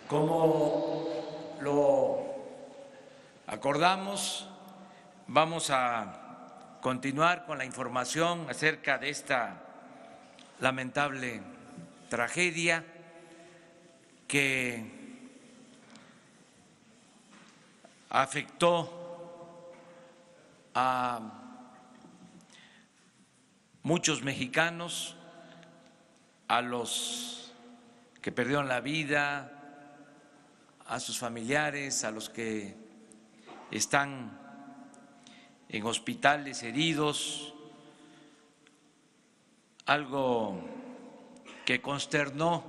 Como lo acordamos, vamos a continuar con la información acerca de esta lamentable tragedia que afectó a muchos mexicanos, a los que perdieron la vida, a sus familiares, a los que están en hospitales heridos, algo que consternó,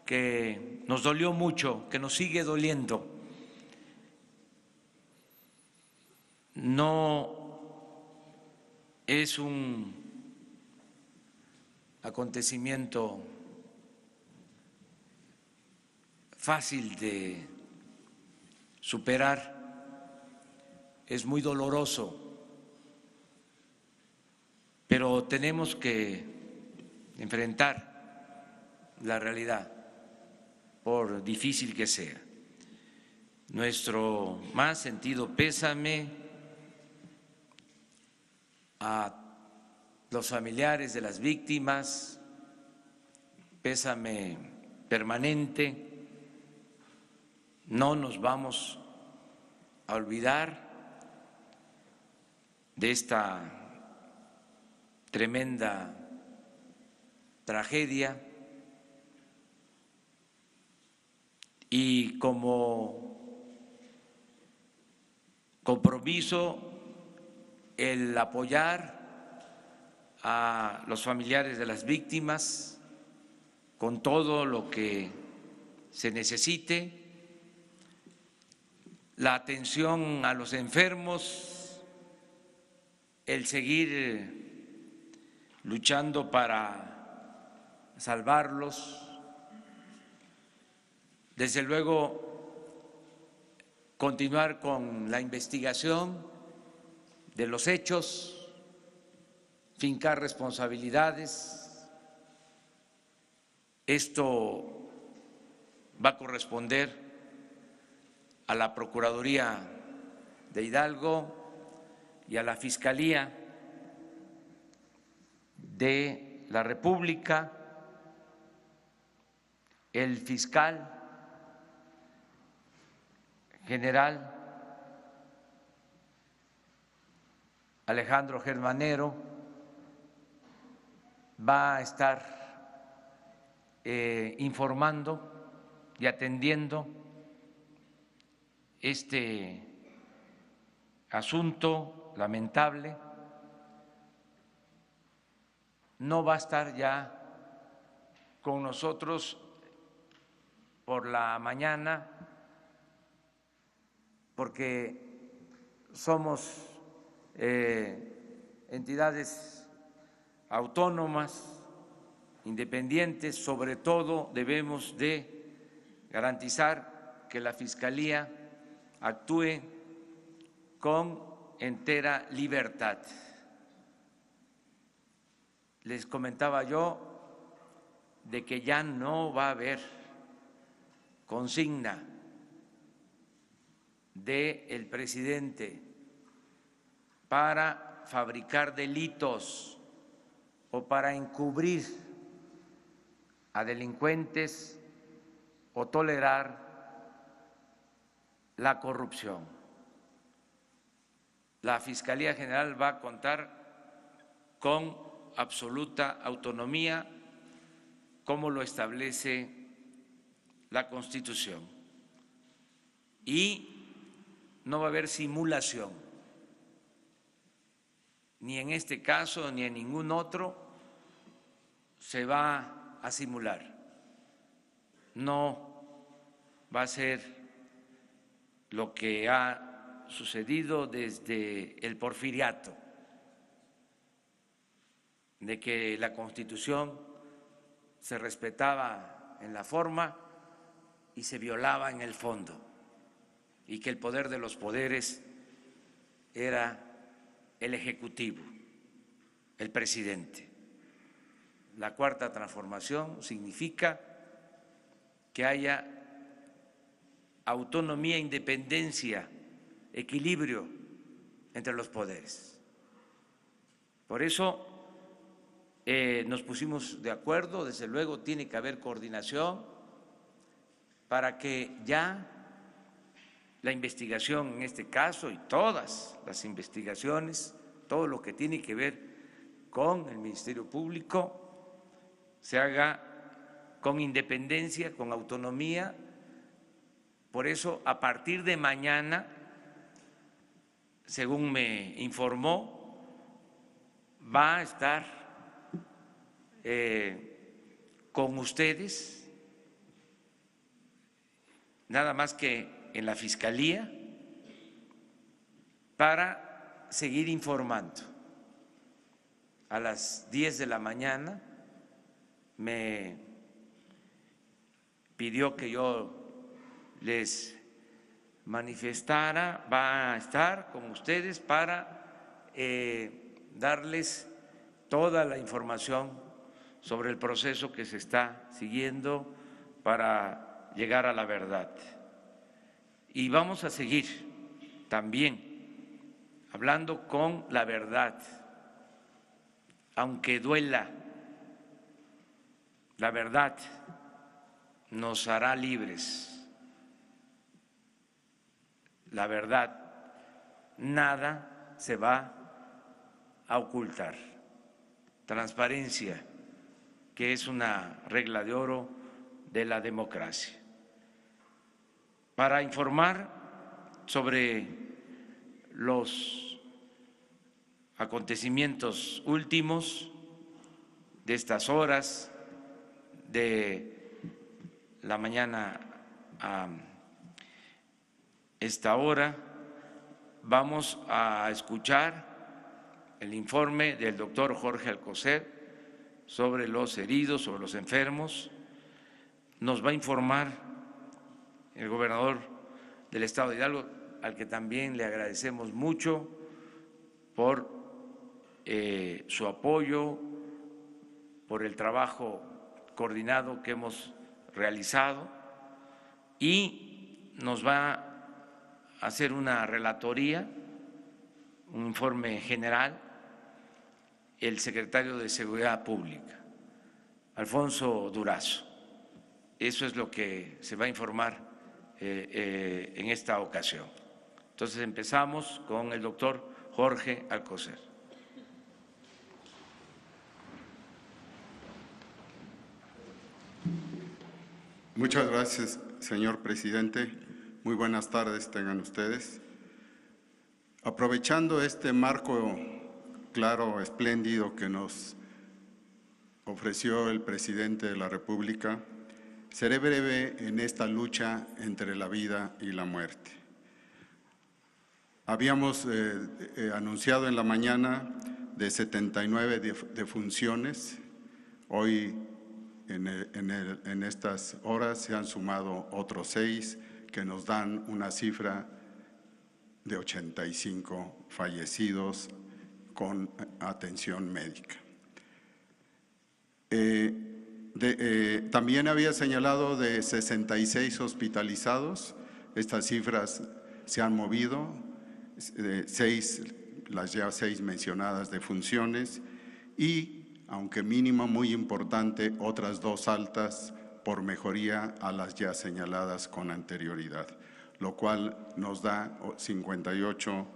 que nos dolió mucho, que nos sigue doliendo. No es un acontecimiento fácil de superar, es muy doloroso, pero tenemos que enfrentar la realidad, por difícil que sea. Nuestro más sentido pésame a los familiares de las víctimas, pésame permanente. No nos vamos a olvidar de esta tremenda tragedia y como compromiso el apoyar a los familiares de las víctimas con todo lo que se necesite, la atención a los enfermos, el seguir luchando para salvarlos, desde luego continuar con la investigación de los hechos, fincar responsabilidades. Esto va a corresponder a la Procuraduría de Hidalgo y a la Fiscalía de la República. El fiscal general Alejandro Germanero va a estar informando y atendiendo este asunto lamentable. No va a estar ya con nosotros por la mañana porque somos entidades autónomas, independientes. Sobre todo debemos de garantizar que la Fiscalía actúe con entera libertad. Les comentaba yo de que ya no va a haber consigna del presidente para fabricar delitos o para encubrir a delincuentes o tolerar la corrupción. La Fiscalía General va a contar con absoluta autonomía, como lo establece la Constitución, y no va a haber simulación, ni en este caso ni en ningún otro se va a simular. No va a ser lo que ha sucedido desde el Porfiriato, de que la Constitución se respetaba en la forma y se violaba en el fondo, y que el poder de los poderes era el Ejecutivo, el presidente. La Cuarta Transformación significa que haya autonomía, independencia, equilibrio entre los poderes. Por eso nos pusimos de acuerdo, desde luego tiene que haber coordinación para que ya la investigación en este caso y todas las investigaciones, todo lo que tiene que ver con el Ministerio Público, se haga con independencia, con autonomía. Por eso, a partir de mañana, según me informó, va a estar con ustedes, nada más que en la Fiscalía, para seguir informando. A las 10 de la mañana me pidió que yo les manifestara, va a estar con ustedes para darles toda la información sobre el proceso que se está siguiendo para llegar a la verdad. Y vamos a seguir también hablando con la verdad, aunque duela. La verdad nos hará libres. La verdad, nada se va a ocultar. Transparencia, que es una regla de oro de la democracia. Para informar sobre los acontecimientos últimos de estas horas, de la mañana a esta hora, vamos a escuchar el informe del doctor Jorge Alcocer sobre los heridos, sobre los enfermos. Nos va a informar el gobernador del estado de Hidalgo, al que también le agradecemos mucho por su apoyo, por el trabajo coordinado que hemos realizado, y nos va a hacer una relatoría, un informe general, el secretario de Seguridad Pública, Alfonso Durazo. Eso es lo que se va a informar en esta ocasión. Entonces empezamos con el doctor Jorge Alcocer. Muchas gracias, señor presidente. Muy buenas tardes tengan ustedes. Aprovechando este marco claro, espléndido que nos ofreció el presidente de la República, seré breve en esta lucha entre la vida y la muerte. Habíamos anunciado en la mañana de 79 defunciones. Hoy, en estas horas, se han sumado otros 6 que nos dan una cifra de 85 fallecidos con atención médica. También había señalado de 66 hospitalizados. Estas cifras se han movido, las ya 6 mencionadas defunciones y, aunque mínimo muy importante, otras 2 altas por mejoría a las ya señaladas con anterioridad, lo cual nos da 58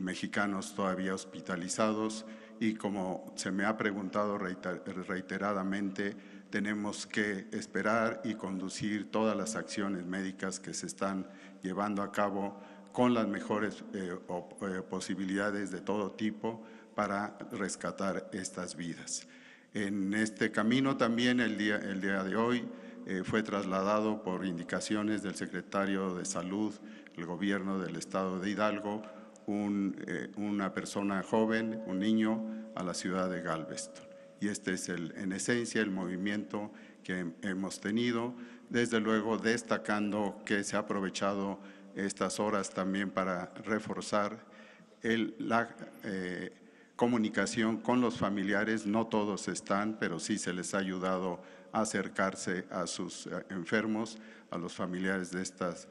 mexicanos todavía hospitalizados. Y como se me ha preguntado reiteradamente, tenemos que esperar y conducir todas las acciones médicas que se están llevando a cabo con las mejores posibilidades de todo tipo para rescatar estas vidas. En este camino también el día de hoy fue trasladado por indicaciones del secretario de Salud, el gobierno del estado de Hidalgo, una persona joven, un niño, a la ciudad de Galveston. Y este es en esencia el movimiento que hemos tenido, desde luego destacando que se ha aprovechado estas horas también para reforzar la comunicación con los familiares. No todos están, pero sí se les ha ayudado acercarse a sus enfermos, a los familiares de estos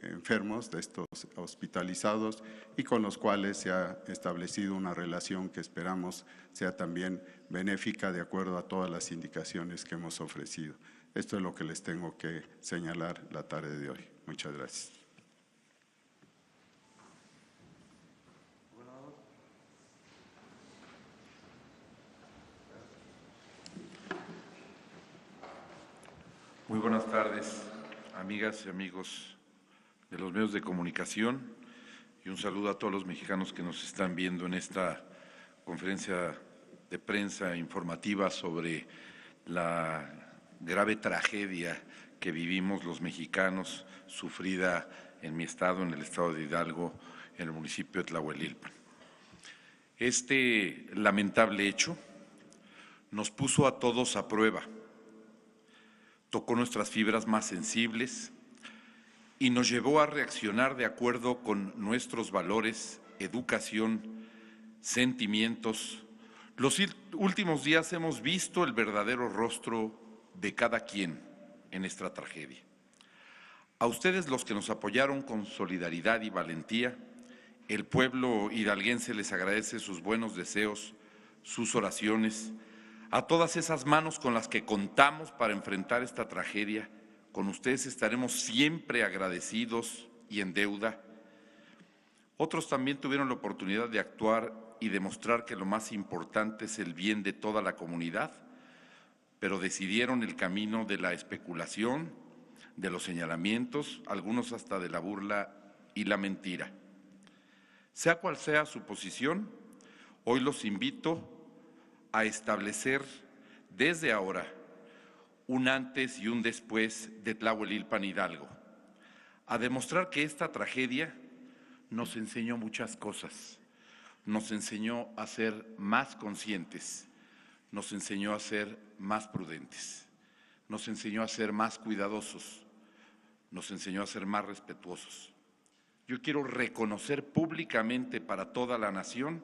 enfermos, de estos hospitalizados, y con los cuales se ha establecido una relación que esperamos sea también benéfica de acuerdo a todas las indicaciones que hemos ofrecido. Esto es lo que les tengo que señalar la tarde de hoy. Muchas gracias. Muy buenas tardes, amigas y amigos de los medios de comunicación, y un saludo a todos los mexicanos que nos están viendo en esta conferencia de prensa informativa sobre la grave tragedia que vivimos los mexicanos, sufrida en mi estado, en el estado de Hidalgo, en el municipio de Tlahuelilpan. Este lamentable hecho nos puso a todos a prueba, tocó nuestras fibras más sensibles y nos llevó a reaccionar de acuerdo con nuestros valores, educación, sentimientos. Los últimos días hemos visto el verdadero rostro de cada quien en esta tragedia. A ustedes, los que nos apoyaron con solidaridad y valentía, el pueblo hidalguense les agradece sus buenos deseos, sus oraciones, a todas esas manos con las que contamos para enfrentar esta tragedia. Con ustedes estaremos siempre agradecidos y en deuda. Otros también tuvieron la oportunidad de actuar y demostrar que lo más importante es el bien de toda la comunidad, pero decidieron el camino de la especulación, de los señalamientos, algunos hasta de la burla y la mentira. Sea cual sea su posición, hoy los invito a establecer desde ahora un antes y un después de Tlahuelilpan Hidalgo, a demostrar que esta tragedia nos enseñó muchas cosas, nos enseñó a ser más conscientes, nos enseñó a ser más prudentes, nos enseñó a ser más cuidadosos, nos enseñó a ser más respetuosos. Yo quiero reconocer públicamente para toda la nación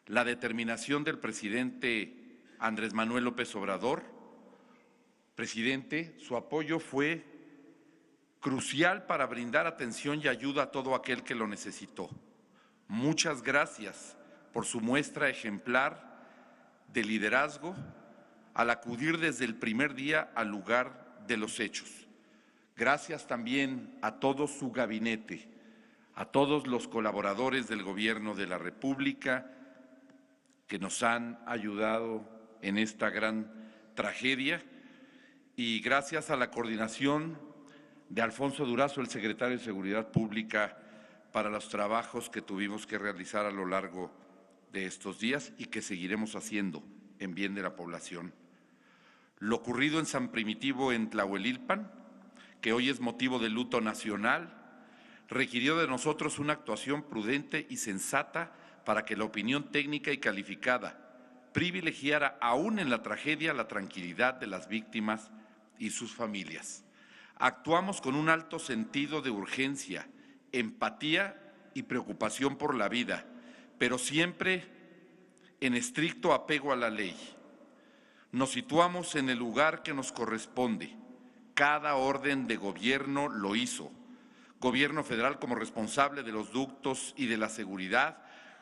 la determinación del presidente Andrés Manuel López Obrador. Presidente, su apoyo fue crucial para brindar atención y ayuda a todo aquel que lo necesitó. Muchas gracias por su muestra ejemplar de liderazgo al acudir desde el primer día al lugar de los hechos. Gracias también a todo su gabinete, a todos los colaboradores del Gobierno de la República que nos han ayudado en esta gran tragedia, y gracias a la coordinación de Alfonso Durazo, el secretario de Seguridad Pública, para los trabajos que tuvimos que realizar a lo largo de estos días y que seguiremos haciendo en bien de la población. Lo ocurrido en San Primitivo, en Tlahuelilpan, que hoy es motivo de luto nacional, requirió de nosotros una actuación prudente y sensata para que la opinión técnica y calificada privilegiara aún en la tragedia la tranquilidad de las víctimas y sus familias. Actuamos con un alto sentido de urgencia, empatía y preocupación por la vida, pero siempre en estricto apego a la ley. Nos situamos en el lugar que nos corresponde. Cada orden de gobierno lo hizo. Gobierno federal como responsable de los ductos y de la seguridad,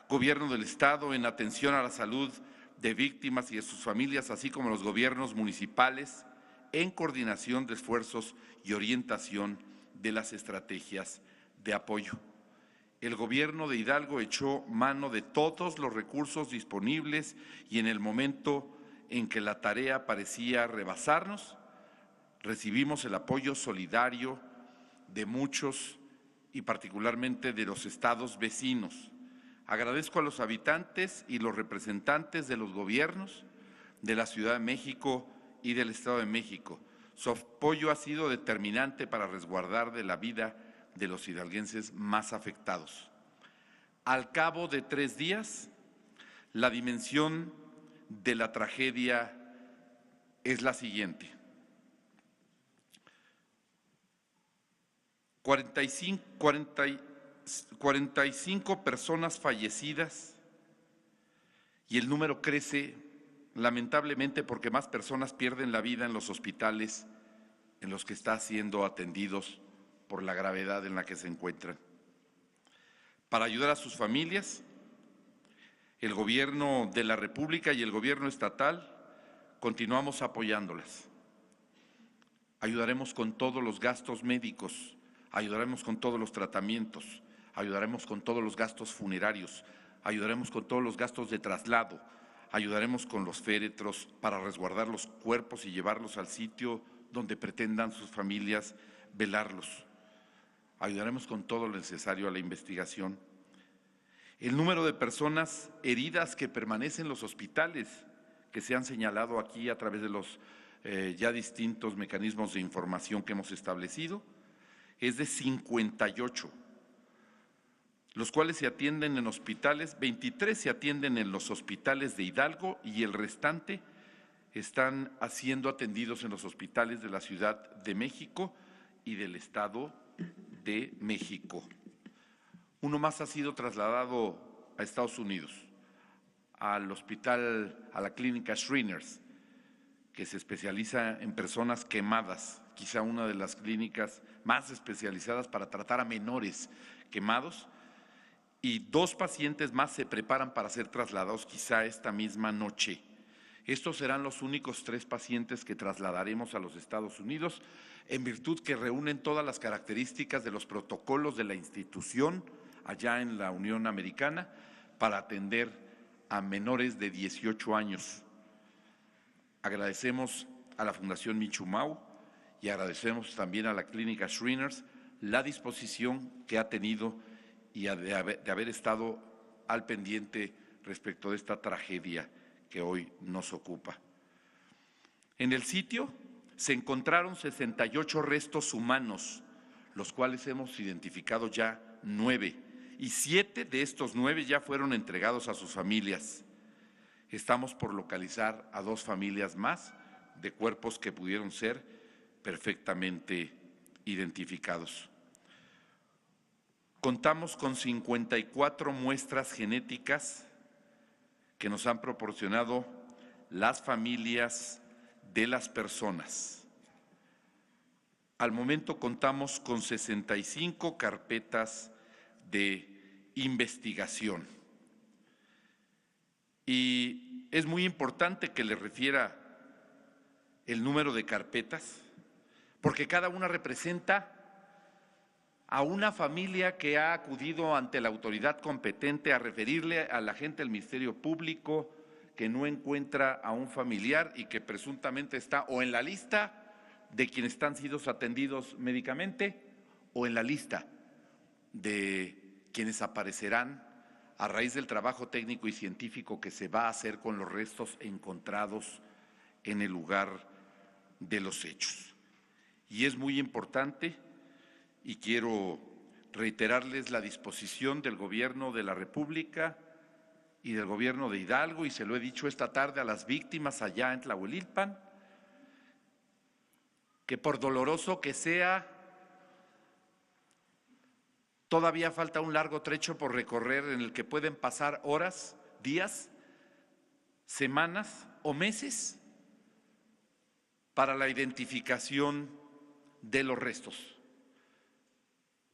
Gobierno del Estado en atención a la salud de víctimas y de sus familias, así como los gobiernos municipales en coordinación de esfuerzos y orientación de las estrategias de apoyo. El Gobierno de Hidalgo echó mano de todos los recursos disponibles y en el momento en que la tarea parecía rebasarnos, recibimos el apoyo solidario de muchos y particularmente de los estados vecinos. Agradezco a los habitantes y los representantes de los gobiernos de la Ciudad de México y del Estado de México. Su apoyo ha sido determinante para resguardar de la vida de los hidalguenses más afectados. Al cabo de 3 días, la dimensión de la tragedia es la siguiente. 45 personas fallecidas y el número crece lamentablemente porque más personas pierden la vida en los hospitales en los que están siendo atendidos por la gravedad en la que se encuentran. Para ayudar a sus familias, el Gobierno de la República y el Gobierno estatal continuamos apoyándolas. Ayudaremos con todos los gastos médicos, ayudaremos con todos los tratamientos, ayudaremos con todos los gastos funerarios, ayudaremos con todos los gastos de traslado, ayudaremos con los féretros para resguardar los cuerpos y llevarlos al sitio donde pretendan sus familias velarlos. Ayudaremos con todo lo necesario a la investigación. El número de personas heridas que permanecen en los hospitales, que se han señalado aquí a través de los ya distintos mecanismos de información que hemos establecido, es de 58, los cuales se atienden en hospitales, 23 se atienden en los hospitales de Hidalgo y el restante están siendo atendidos en los hospitales de la Ciudad de México y del Estado de México. Uno más ha sido trasladado a Estados Unidos, al hospital, a la clínica Shriners, que se especializa en personas quemadas, quizá una de las clínicas más especializadas para tratar a menores quemados, y 2 pacientes más se preparan para ser trasladados quizá esta misma noche. Estos serán los únicos 3 pacientes que trasladaremos a los Estados Unidos, en virtud que reúnen todas las características de los protocolos de la institución allá en la Unión Americana para atender a menores de 18 años. Agradecemos a la Fundación Michumau y agradecemos también a la Clínica Shriners la disposición que ha tenido y de haber estado al pendiente respecto de esta tragedia que hoy nos ocupa. En el sitio se encontraron 68 restos humanos, los cuales hemos identificado ya 9, y 7 de estos 9 ya fueron entregados a sus familias. Estamos por localizar a 2 familias más de cuerpos que pudieron ser perfectamente identificados. Contamos con 54 muestras genéticas que nos han proporcionado las familias de las personas. Al momento contamos con 65 carpetas de investigación. Y es muy importante que le refiera el número de carpetas, porque cada una representa a una familia que ha acudido ante la autoridad competente a referirle a la agente del Ministerio Público que no encuentra a un familiar y que presuntamente está o en la lista de quienes están siendo atendidos médicamente o en la lista de quienes aparecerán a raíz del trabajo técnico y científico que se va a hacer con los restos encontrados en el lugar de los hechos. Y es muy importante, y quiero reiterarles la disposición del Gobierno de la República y del Gobierno de Hidalgo, y se lo he dicho esta tarde a las víctimas allá en Tlahuelilpan, que por doloroso que sea, todavía falta un largo trecho por recorrer en el que pueden pasar horas, días, semanas o meses para la identificación de los restos.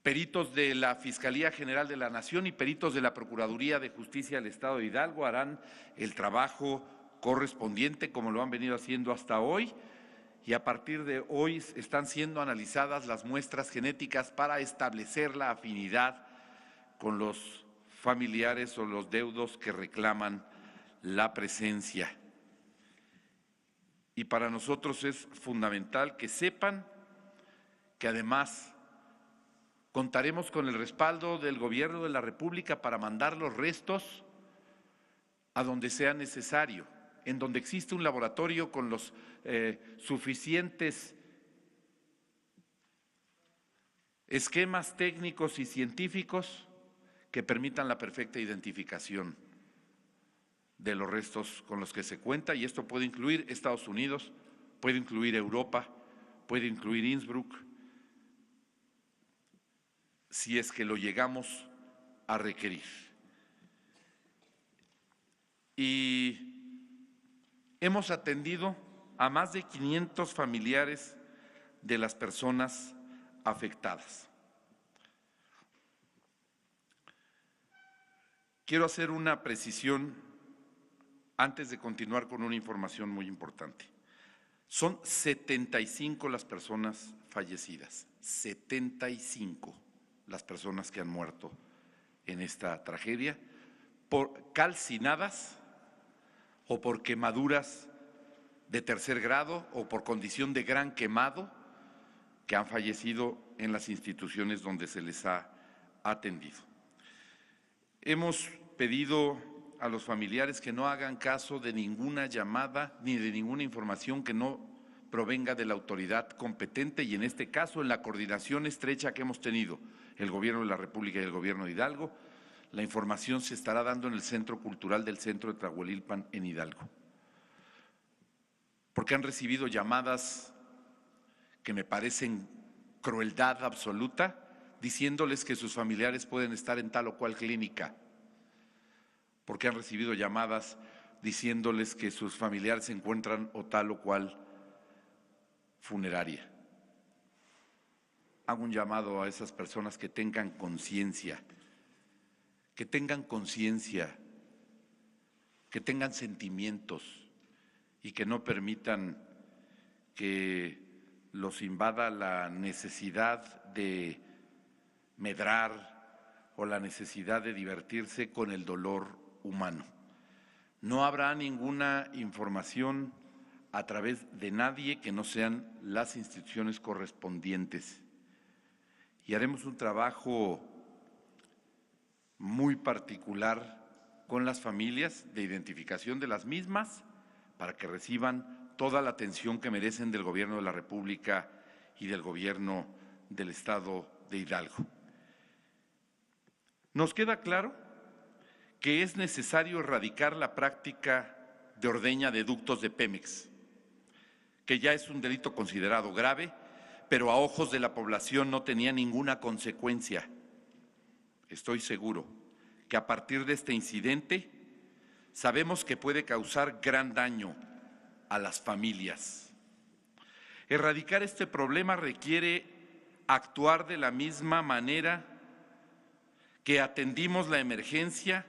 Peritos de la Fiscalía General de la Nación y peritos de la Procuraduría de Justicia del Estado de Hidalgo harán el trabajo correspondiente, como lo han venido haciendo hasta hoy, y a partir de hoy están siendo analizadas las muestras genéticas para establecer la afinidad con los familiares o los deudos que reclaman la presencia. Y para nosotros es fundamental que sepan que además contaremos con el respaldo del Gobierno de la República para mandar los restos a donde sea necesario, en donde existe un laboratorio con los suficientes esquemas técnicos y científicos que permitan la perfecta identificación de los restos con los que se cuenta, y esto puede incluir Estados Unidos, puede incluir Europa, puede incluir Innsbruck, si es que lo llegamos a requerir. Y hemos atendido a más de 500 familiares de las personas afectadas. Quiero hacer una precisión antes de continuar con una información muy importante. Son 75 las personas fallecidas, 75 las personas que han muerto en esta tragedia, por calcinadas o por quemaduras de tercer grado o por condición de gran quemado, que han fallecido en las instituciones donde se les ha atendido. Hemos pedido a los familiares que no hagan caso de ninguna llamada ni de ninguna información que no provenga de la autoridad competente, y en este caso, en la coordinación estrecha que hemos tenido el Gobierno de la República y el Gobierno de Hidalgo, la información se estará dando en el Centro Cultural del Centro de Tlahuelilpan en Hidalgo. Porque han recibido llamadas que me parecen crueldad absoluta, diciéndoles que sus familiares pueden estar en tal o cual clínica, porque han recibido llamadas diciéndoles que sus familiares se encuentran o tal o cual funeraria. Hago un llamado a esas personas que tengan conciencia, que tengan sentimientos y que no permitan que los invada la necesidad de medrar o la necesidad de divertirse con el dolor humano. No habrá ninguna información a través de nadie que no sean las instituciones correspondientes. Y haremos un trabajo muy particular con las familias de identificación de las mismas para que reciban toda la atención que merecen del Gobierno de la República y del Gobierno del Estado de Hidalgo. Nos queda claro que es necesario erradicar la práctica de ordeña de ductos de Pemex, que ya es un delito considerado grave, pero a ojos de la población no tenía ninguna consecuencia. Estoy seguro que a partir de este incidente sabemos que puede causar gran daño a las familias. Erradicar este problema requiere actuar de la misma manera que atendimos la emergencia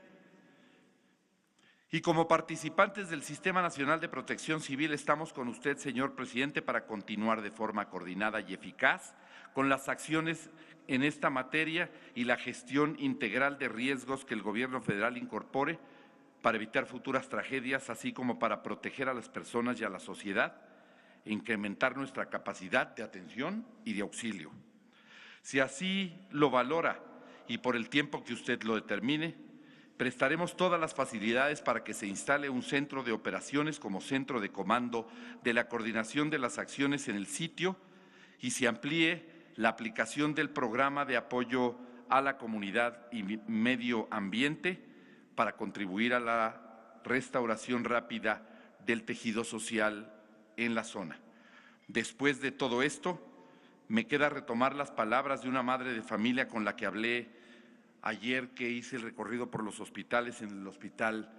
y como participantes del Sistema Nacional de Protección Civil estamos con usted, señor presidente, para continuar de forma coordinada y eficaz con las acciones en esta materia y la gestión integral de riesgos que el Gobierno federal incorpore para evitar futuras tragedias, así como para proteger a las personas y a la sociedad e incrementar nuestra capacidad de atención y de auxilio. Si así lo valora y por el tiempo que usted lo determine, prestaremos todas las facilidades para que se instale un centro de operaciones como centro de comando de la coordinación de las acciones en el sitio y se amplíe la aplicación del programa de apoyo a la comunidad y medio ambiente para contribuir a la restauración rápida del tejido social en la zona. Después de todo esto, me queda retomar las palabras de una madre de familia con la que hablé ayer que hice el recorrido por los hospitales en el Hospital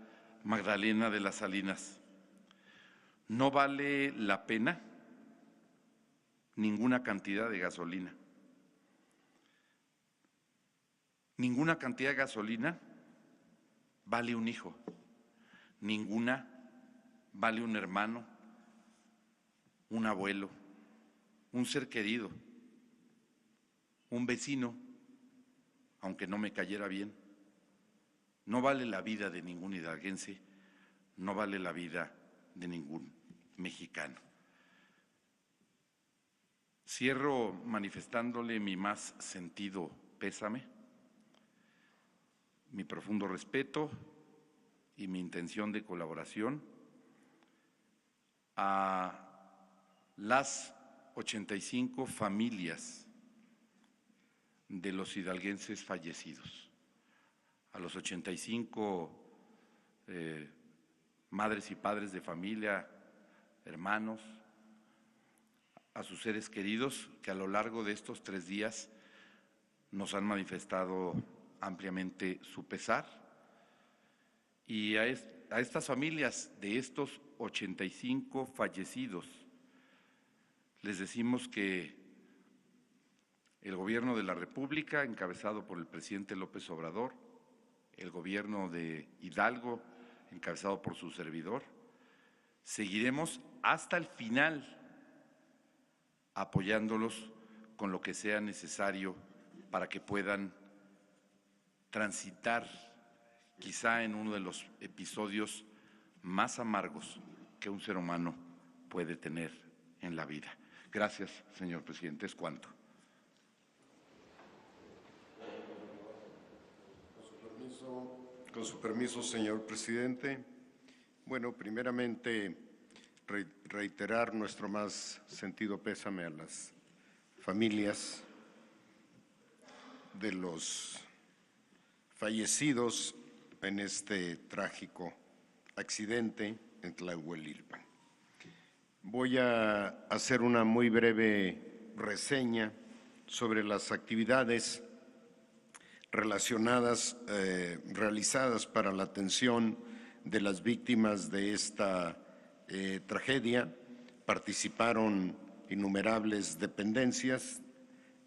Magdalena de las Salinas. No vale la pena ninguna cantidad de gasolina. Ninguna cantidad de gasolina vale un hijo. Ninguna vale un hermano, un abuelo, un ser querido, un vecino, aunque no me cayera bien. No vale la vida de ningún hidalguense, no vale la vida de ningún mexicano. Cierro manifestándole mi más sentido pésame, mi profundo respeto y mi intención de colaboración a las 85 familias de los hidalguenses fallecidos, a los 85 madres y padres de familia, hermanos, a sus seres queridos que a lo largo de estos 3 días nos han manifestado ampliamente su pesar, y a a estas familias de estos 85 fallecidos, les decimos que el Gobierno de la República, encabezado por el presidente López Obrador, el Gobierno de Hidalgo, encabezado por su servidor, seguiremos hasta el final apoyándolos con lo que sea necesario para que puedan transitar quizá en uno de los episodios más amargos que un ser humano puede tener en la vida. Gracias, señor presidente. Es cuanto. Con su permiso, señor presidente. Bueno, primeramente reiterar nuestro más sentido pésame a las familias de los fallecidos en este trágico accidente en Tlahuelilpan. Voy a hacer una muy breve reseña sobre las actividades realizadas para la atención de las víctimas de esta tragedia. Participaron innumerables dependencias,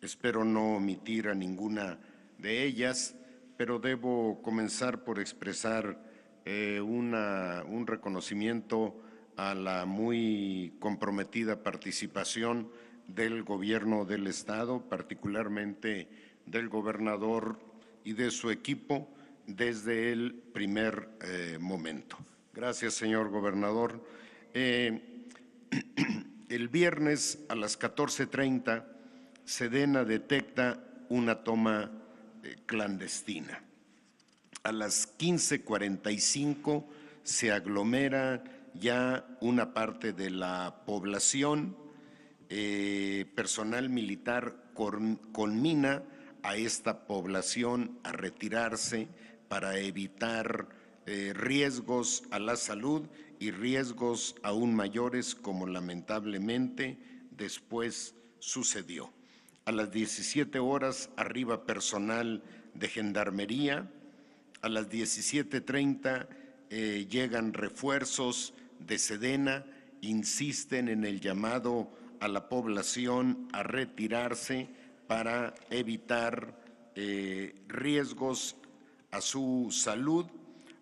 espero no omitir a ninguna de ellas, pero debo comenzar por expresar un reconocimiento a la muy comprometida participación del Gobierno del Estado, particularmente del gobernador y de su equipo desde el primer momento. Gracias, señor gobernador. El viernes a las 14:30, Sedena detecta una toma clandestina. A las 15:45 se aglomera ya una parte de la población. Personal militar conmina a esta población a retirarse para evitar riesgos a la salud y riesgos aún mayores, como lamentablemente después sucedió. A las 17 horas arriba personal de Gendarmería. A las 17:30 llegan refuerzos de Sedena, insisten en el llamado a la población a retirarse para evitar riesgos a su salud.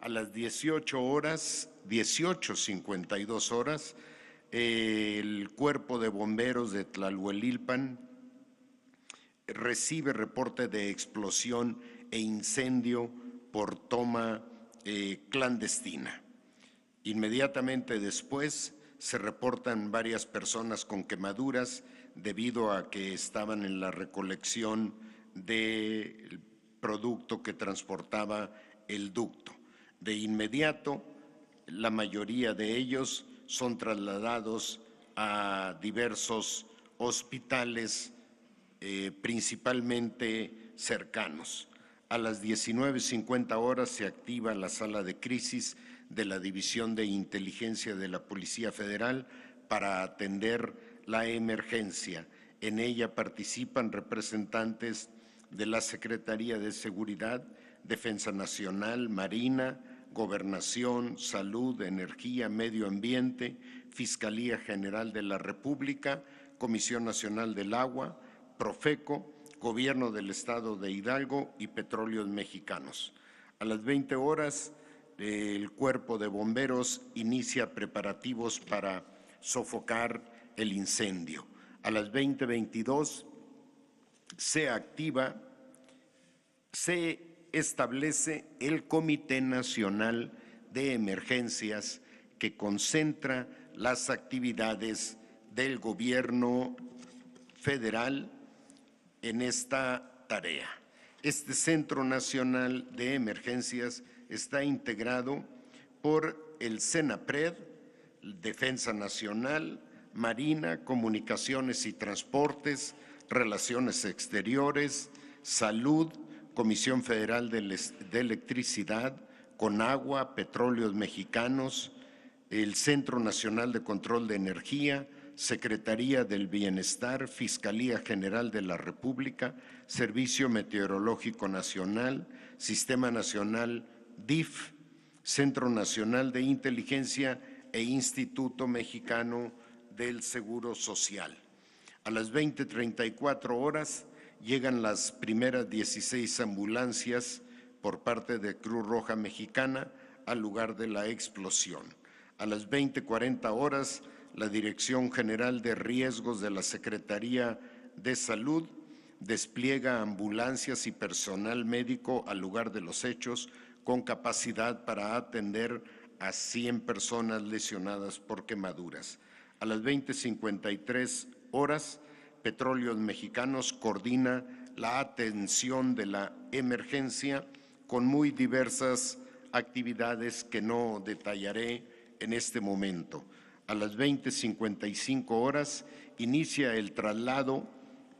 A las 18:52 horas, el Cuerpo de Bomberos de Tlahuelilpan recibe reporte de explosión e incendio por toma clandestina. Inmediatamente después se reportan varias personas con quemaduras debido a que estaban en la recolección del producto que transportaba el ducto. De inmediato, la mayoría de ellos son trasladados a diversos hospitales, principalmente cercanos. A las 19:50 horas se activa la sala de crisis de la División de Inteligencia de la Policía Federal para atender la emergencia. En ella participan representantes de la Secretaría de Seguridad, Defensa Nacional, Marina, Gobernación, Salud, Energía, Medio Ambiente, Fiscalía General de la República, Comisión Nacional del Agua, Profeco, Gobierno del Estado de Hidalgo y Petróleos Mexicanos. A las 20 horas, el Cuerpo de Bomberos inicia preparativos para sofocar el incendio. A las 20:22 se establece el Comité Nacional de Emergencias, que concentra las actividades del Gobierno federal en esta tarea. Este Centro Nacional de Emergencias está integrado por el CENAPRED, Defensa Nacional, Marina, Comunicaciones y Transportes, Relaciones Exteriores, Salud, Comisión Federal de Electricidad, Conagua, Petróleos Mexicanos, el Centro Nacional de Control de Energía, Secretaría del Bienestar, Fiscalía General de la República, Servicio Meteorológico Nacional, Sistema Nacional DIF, Centro Nacional de Inteligencia e Instituto Mexicano del Seguro Social. A las 20:34 horas llegan las primeras 16 ambulancias por parte de Cruz Roja Mexicana al lugar de la explosión. A las 20:40 horas, la Dirección General de Riesgos de la Secretaría de Salud despliega ambulancias y personal médico al lugar de los hechos con capacidad para atender a 100 personas lesionadas por quemaduras. A las 20:53 horas, Petróleos Mexicanos coordina la atención de la emergencia con muy diversas actividades que no detallaré en este momento. A las 20:55 horas inicia el traslado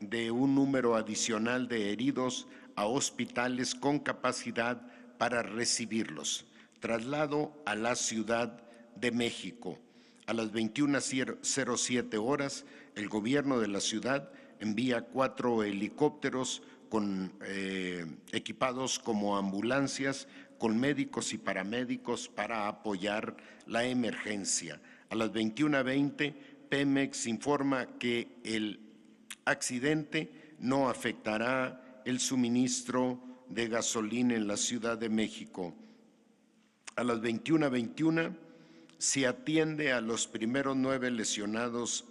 de un número adicional de heridos a hospitales con capacidad para recibirlos. Traslado a la Ciudad de México. A las 21:07 horas, el gobierno de la ciudad envía 4 helicópteros equipados como ambulancias con médicos y paramédicos para apoyar la emergencia. A las 21:20, Pemex informa que el accidente no afectará el suministro de gasolina en la Ciudad de México. A las 21:21 se atiende a los primeros 9 lesionados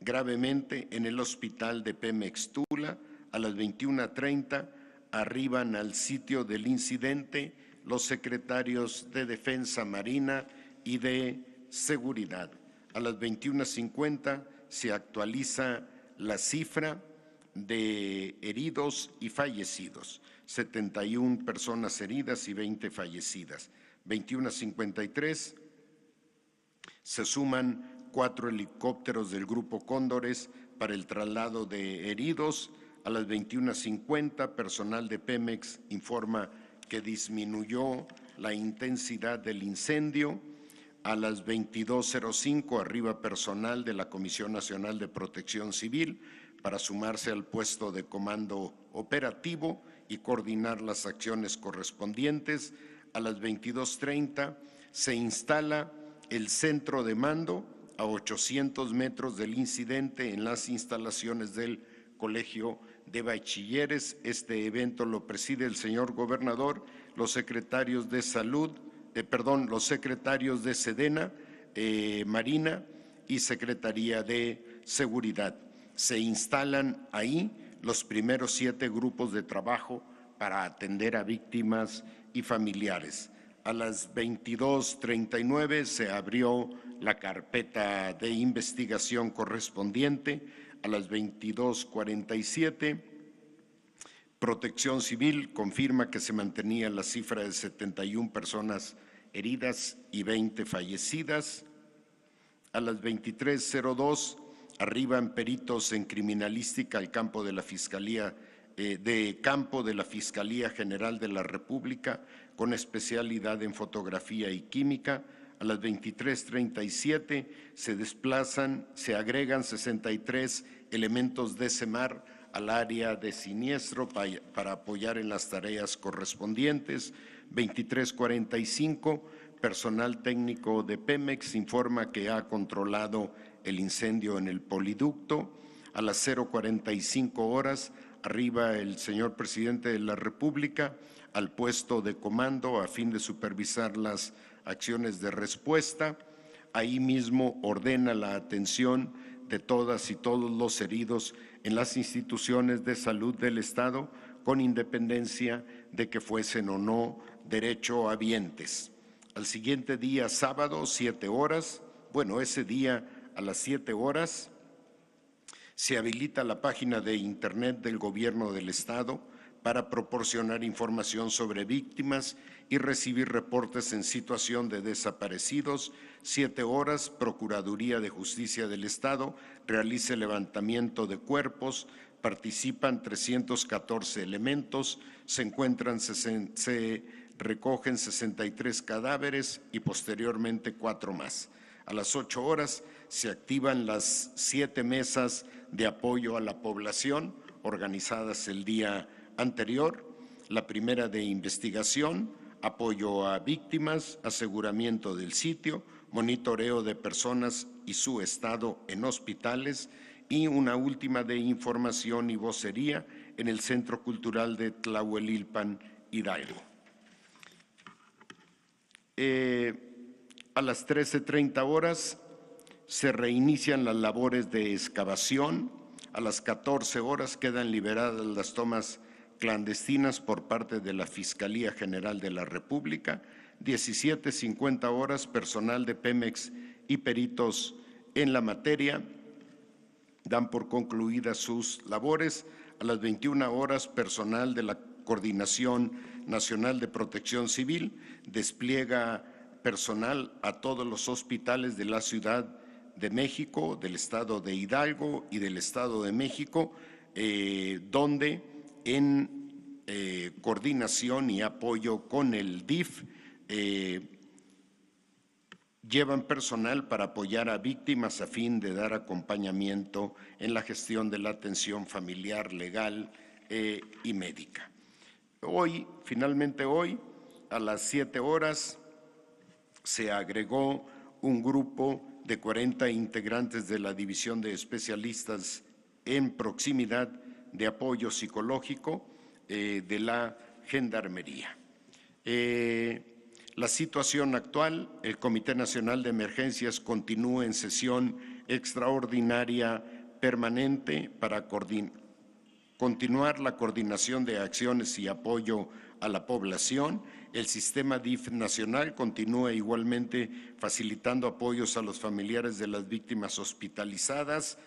gravemente en el hospital de Pemex Tula. A las 21:30 arriban al sitio del incidente los secretarios de Defensa Marina y de Seguridad. A las 21:50 se actualiza la cifra de heridos y fallecidos, 71 personas heridas y 20 fallecidas. 21:53 se suman 4 helicópteros del Grupo Cóndores para el traslado de heridos. A las 21:50, personal de Pemex informa que disminuyó la intensidad del incendio. A las 22:05 arriba personal de la Comisión Nacional de Protección Civil para sumarse al puesto de comando operativo y coordinar las acciones correspondientes. A las 22:30 se instala el centro de mando a 800 metros del incidente en las instalaciones del Colegio de Bachilleres. Este evento lo preside el señor gobernador, los secretarios de Salud, los secretarios de Sedena, Marina y Secretaría de Seguridad. Se instalan ahí los primeros 7 grupos de trabajo para atender a víctimas y familiares. A las 22:39 se abrió la carpeta de investigación correspondiente. A las 22:47, Protección Civil confirma que se mantenía la cifra de 71 personas heridas y 20 fallecidas. A las 23:02 arriban peritos en criminalística al campo de la Fiscalía General de la República con especialidad en fotografía y química. A las 23:37 se agregan 63 elementos de SEMAR al área de siniestro para apoyar en las tareas correspondientes. 23:45, personal técnico de Pemex informa que ha controlado el incendio en el poliducto. A las 0:45 horas arriba el señor presidente de la República al puesto de comando a fin de supervisar las acciones de respuesta. Ahí mismo ordena la atención de todas y todos los heridos en las instituciones de salud del Estado, con independencia de que fuesen o no derechohabientes. Al siguiente día, sábado, 7 horas, ese día a las 7 horas, se habilita la página de Internet del Gobierno del Estado para proporcionar información sobre víctimas y recibir reportes en situación de desaparecidos. 7 horas, Procuraduría de Justicia del Estado realiza el levantamiento de cuerpos, participan 314 elementos, se recogen 63 cadáveres y posteriormente 4 más. A las 8 horas se activan las 7 mesas de apoyo a la población organizadas el día anterior. La primera de investigación apoyo a víctimas, aseguramiento del sitio, monitoreo de personas y su estado en hospitales, y una última de información y vocería en el Centro Cultural de Tlahuelilpan, Hidalgo. A las 13:30 horas se reinician las labores de excavación. A las 14 horas quedan liberadas las tomas clandestinas por parte de la Fiscalía General de la República. 17:50 horas, personal de Pemex y peritos en la materia dan por concluidas sus labores. A las 21 horas, personal de la Coordinación Nacional de Protección Civil despliega personal a todos los hospitales de la Ciudad de México, del Estado de Hidalgo y del Estado de México, donde en coordinación y apoyo con el DIF llevan personal para apoyar a víctimas a fin de dar acompañamiento en la gestión de la atención familiar, legal y médica. Finalmente hoy, a las 7 horas, se agregó un grupo de 40 integrantes de la División de Especialistas en Proximidad de Apoyo Psicológico de la Gendarmería. La situación actual: el Comité Nacional de Emergencias continúa en sesión extraordinaria permanente para continuar la coordinación de acciones y apoyo a la población. El sistema DIF nacional continúa igualmente facilitando apoyos a los familiares de las víctimas hospitalizadas,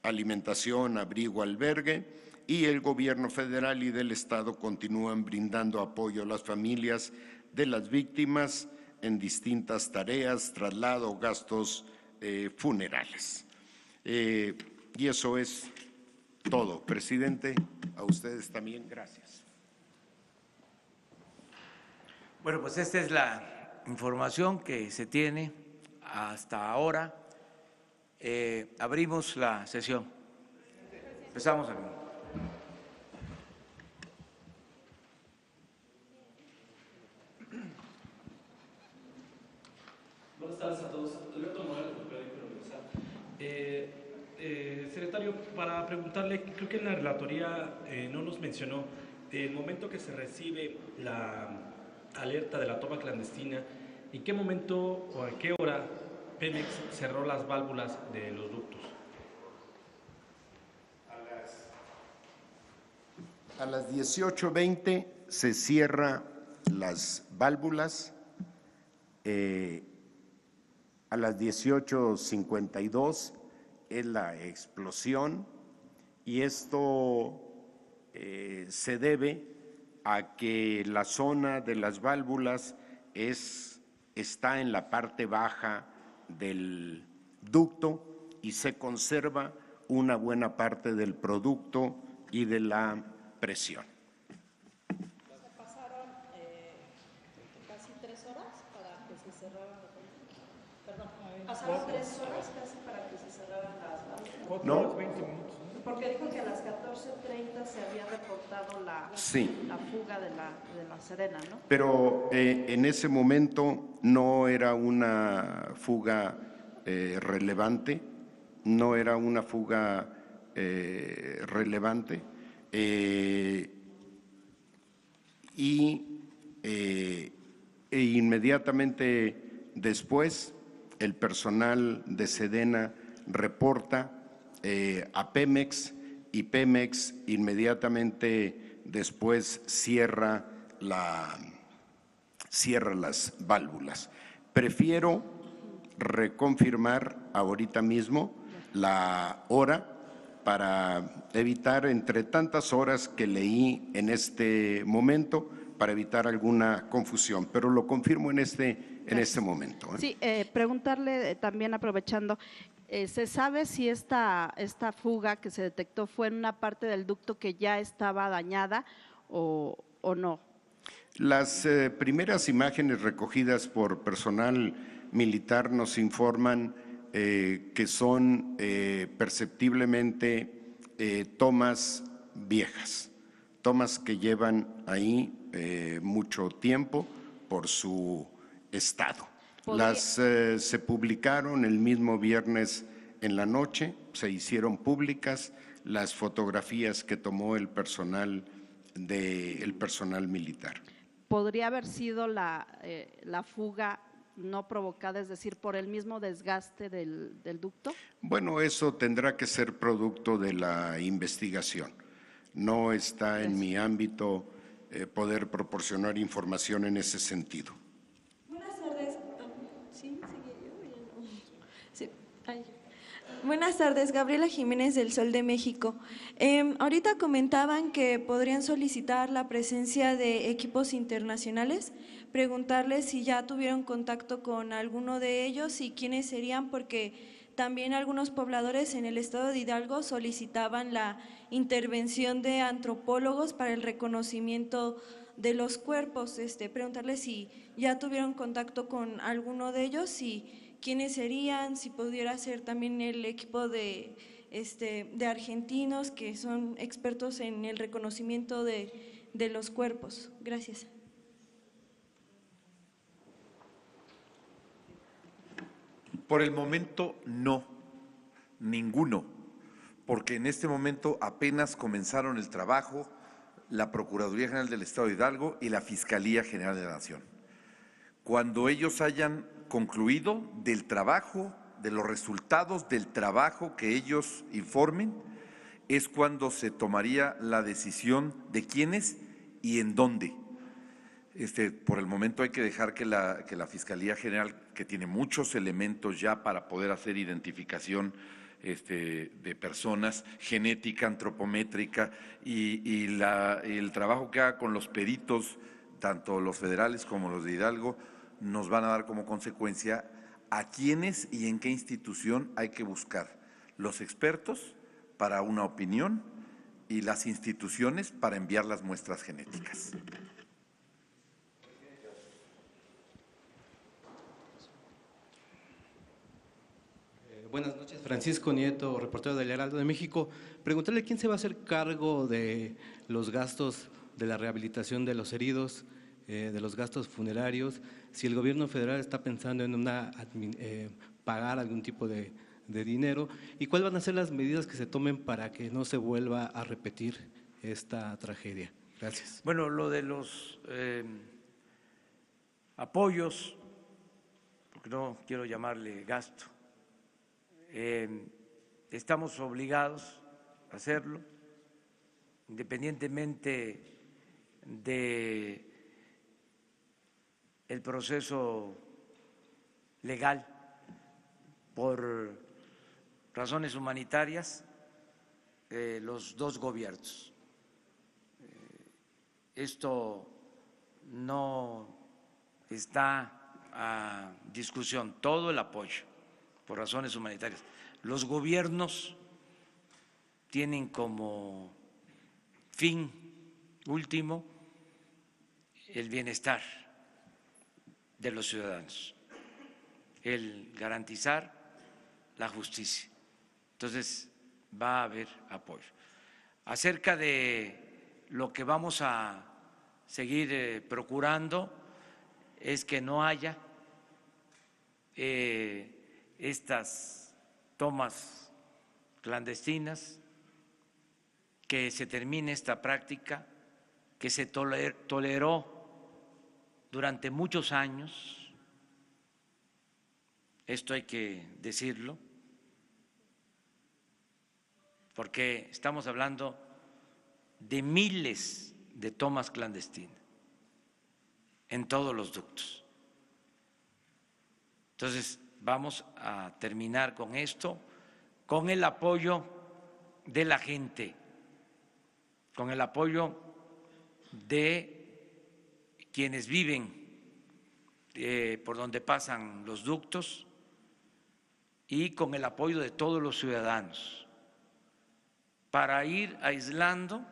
alimentación, abrigo, albergue, y el gobierno federal y del estado continúan brindando apoyo a las familias de las víctimas en distintas tareas, traslado, gastos funerales. Y eso es todo. Presidente, a ustedes también, gracias. Bueno, pues esta es la información que se tiene hasta ahora. Abrimos la sesión. Empezamos aquí. Buenas tardes a todos. Alberto Morales, del periódico Universal. Secretario, para preguntarle, creo que en la relatoría no nos mencionó el momento que se recibe la alerta de la toma clandestina, ¿en qué momento o a qué hora Pemex cerró las válvulas de los ductos? A las 18:20 se cierra las válvulas. A las 18:52 es la explosión, y esto se debe a que la zona de las válvulas está en la parte baja del ducto y se conserva una buena parte del producto y de la presión. Se pasaron casi 3 horas para que se cerraran las válvulas. Perdón, pasaron 3 horas casi para que se cerraran las válvulas. No, 20 minutos. Porque dijo que a las 14:30 se había reportado la fuga de la Sedena, ¿no? pero en ese momento no era una fuga relevante, no era una fuga relevante. Inmediatamente después el personal de Sedena reporta a Pemex, y Pemex inmediatamente después cierra las válvulas. Prefiero reconfirmar ahorita mismo la hora para evitar, entre tantas horas que leí en este momento, para evitar alguna confusión, pero lo confirmo en este momento. Sí, preguntarle también, aprovechando, ¿se sabe si esta fuga que se detectó fue en una parte del ducto que ya estaba dañada o no? Las primeras imágenes recogidas por personal militar nos informan que son perceptiblemente tomas viejas, tomas que llevan ahí mucho tiempo, por su estado. ¿Podría? Se publicaron el mismo viernes en la noche, se hicieron públicas las fotografías que tomó el personal militar. ¿Podría haber sido la fuga no provocada, es decir, por el mismo desgaste del ducto? Bueno, eso tendrá que ser producto de la investigación. No está en mi ámbito poder proporcionar información en ese sentido. Buenas tardes. ¿Sí? ¿Sigue yo? Ya no. Sí. Ay. Buenas tardes, Gabriela Jiménez del Sol de México. Ahorita comentaban que podrían solicitar la presencia de equipos internacionales. Preguntarles si ya tuvieron contacto con alguno de ellos y quiénes serían, porque también algunos pobladores en el estado de Hidalgo solicitaban la intervención de antropólogos para el reconocimiento de los cuerpos. Preguntarles si ya tuvieron contacto con alguno de ellos y quiénes serían, si pudiera ser también el equipo de argentinos que son expertos en el reconocimiento de los cuerpos. Gracias. Por el momento no, ninguno, porque en este momento apenas comenzaron el trabajo la Procuraduría General del Estado de Hidalgo y la Fiscalía General de la Nación. Cuando ellos hayan concluido del trabajo, de los resultados del trabajo que ellos informen, es cuando se tomaría la decisión de quiénes y en dónde. Por el momento hay que dejar que la Fiscalía General, que tiene muchos elementos ya para poder hacer identificación de personas, genética, antropométrica y el trabajo que haga con los peritos, tanto los federales como los de Hidalgo, nos van a dar como consecuencia a quiénes y en qué institución hay que buscar los expertos para una opinión y las instituciones para enviar las muestras genéticas. Buenas noches, Francisco Nieto, reportero del Heraldo de México. Preguntarle quién se va a hacer cargo de los gastos de la rehabilitación de los heridos, de los gastos funerarios, si el gobierno federal está pensando en pagar algún tipo de dinero y cuáles van a ser las medidas que se tomen para que no se vuelva a repetir esta tragedia. Gracias. Bueno, lo de los apoyos, porque no quiero llamarle gasto, estamos obligados a hacerlo, independientemente de el proceso legal por razones humanitarias, los dos gobiernos. Esto no está a discusión, todo el apoyo por razones humanitarias. Los gobiernos tienen como fin último el bienestar de los ciudadanos, el garantizar la justicia. Entonces va a haber apoyo. Acerca de lo que vamos a seguir procurando es que no haya estas tomas clandestinas, que se termine esta práctica que se toleró durante muchos años, esto hay que decirlo, porque estamos hablando de miles de tomas clandestinas en todos los ductos. Entonces, vamos a terminar con esto, con el apoyo de la gente, con el apoyo de quienes viven por donde pasan los ductos y con el apoyo de todos los ciudadanos para ir aislando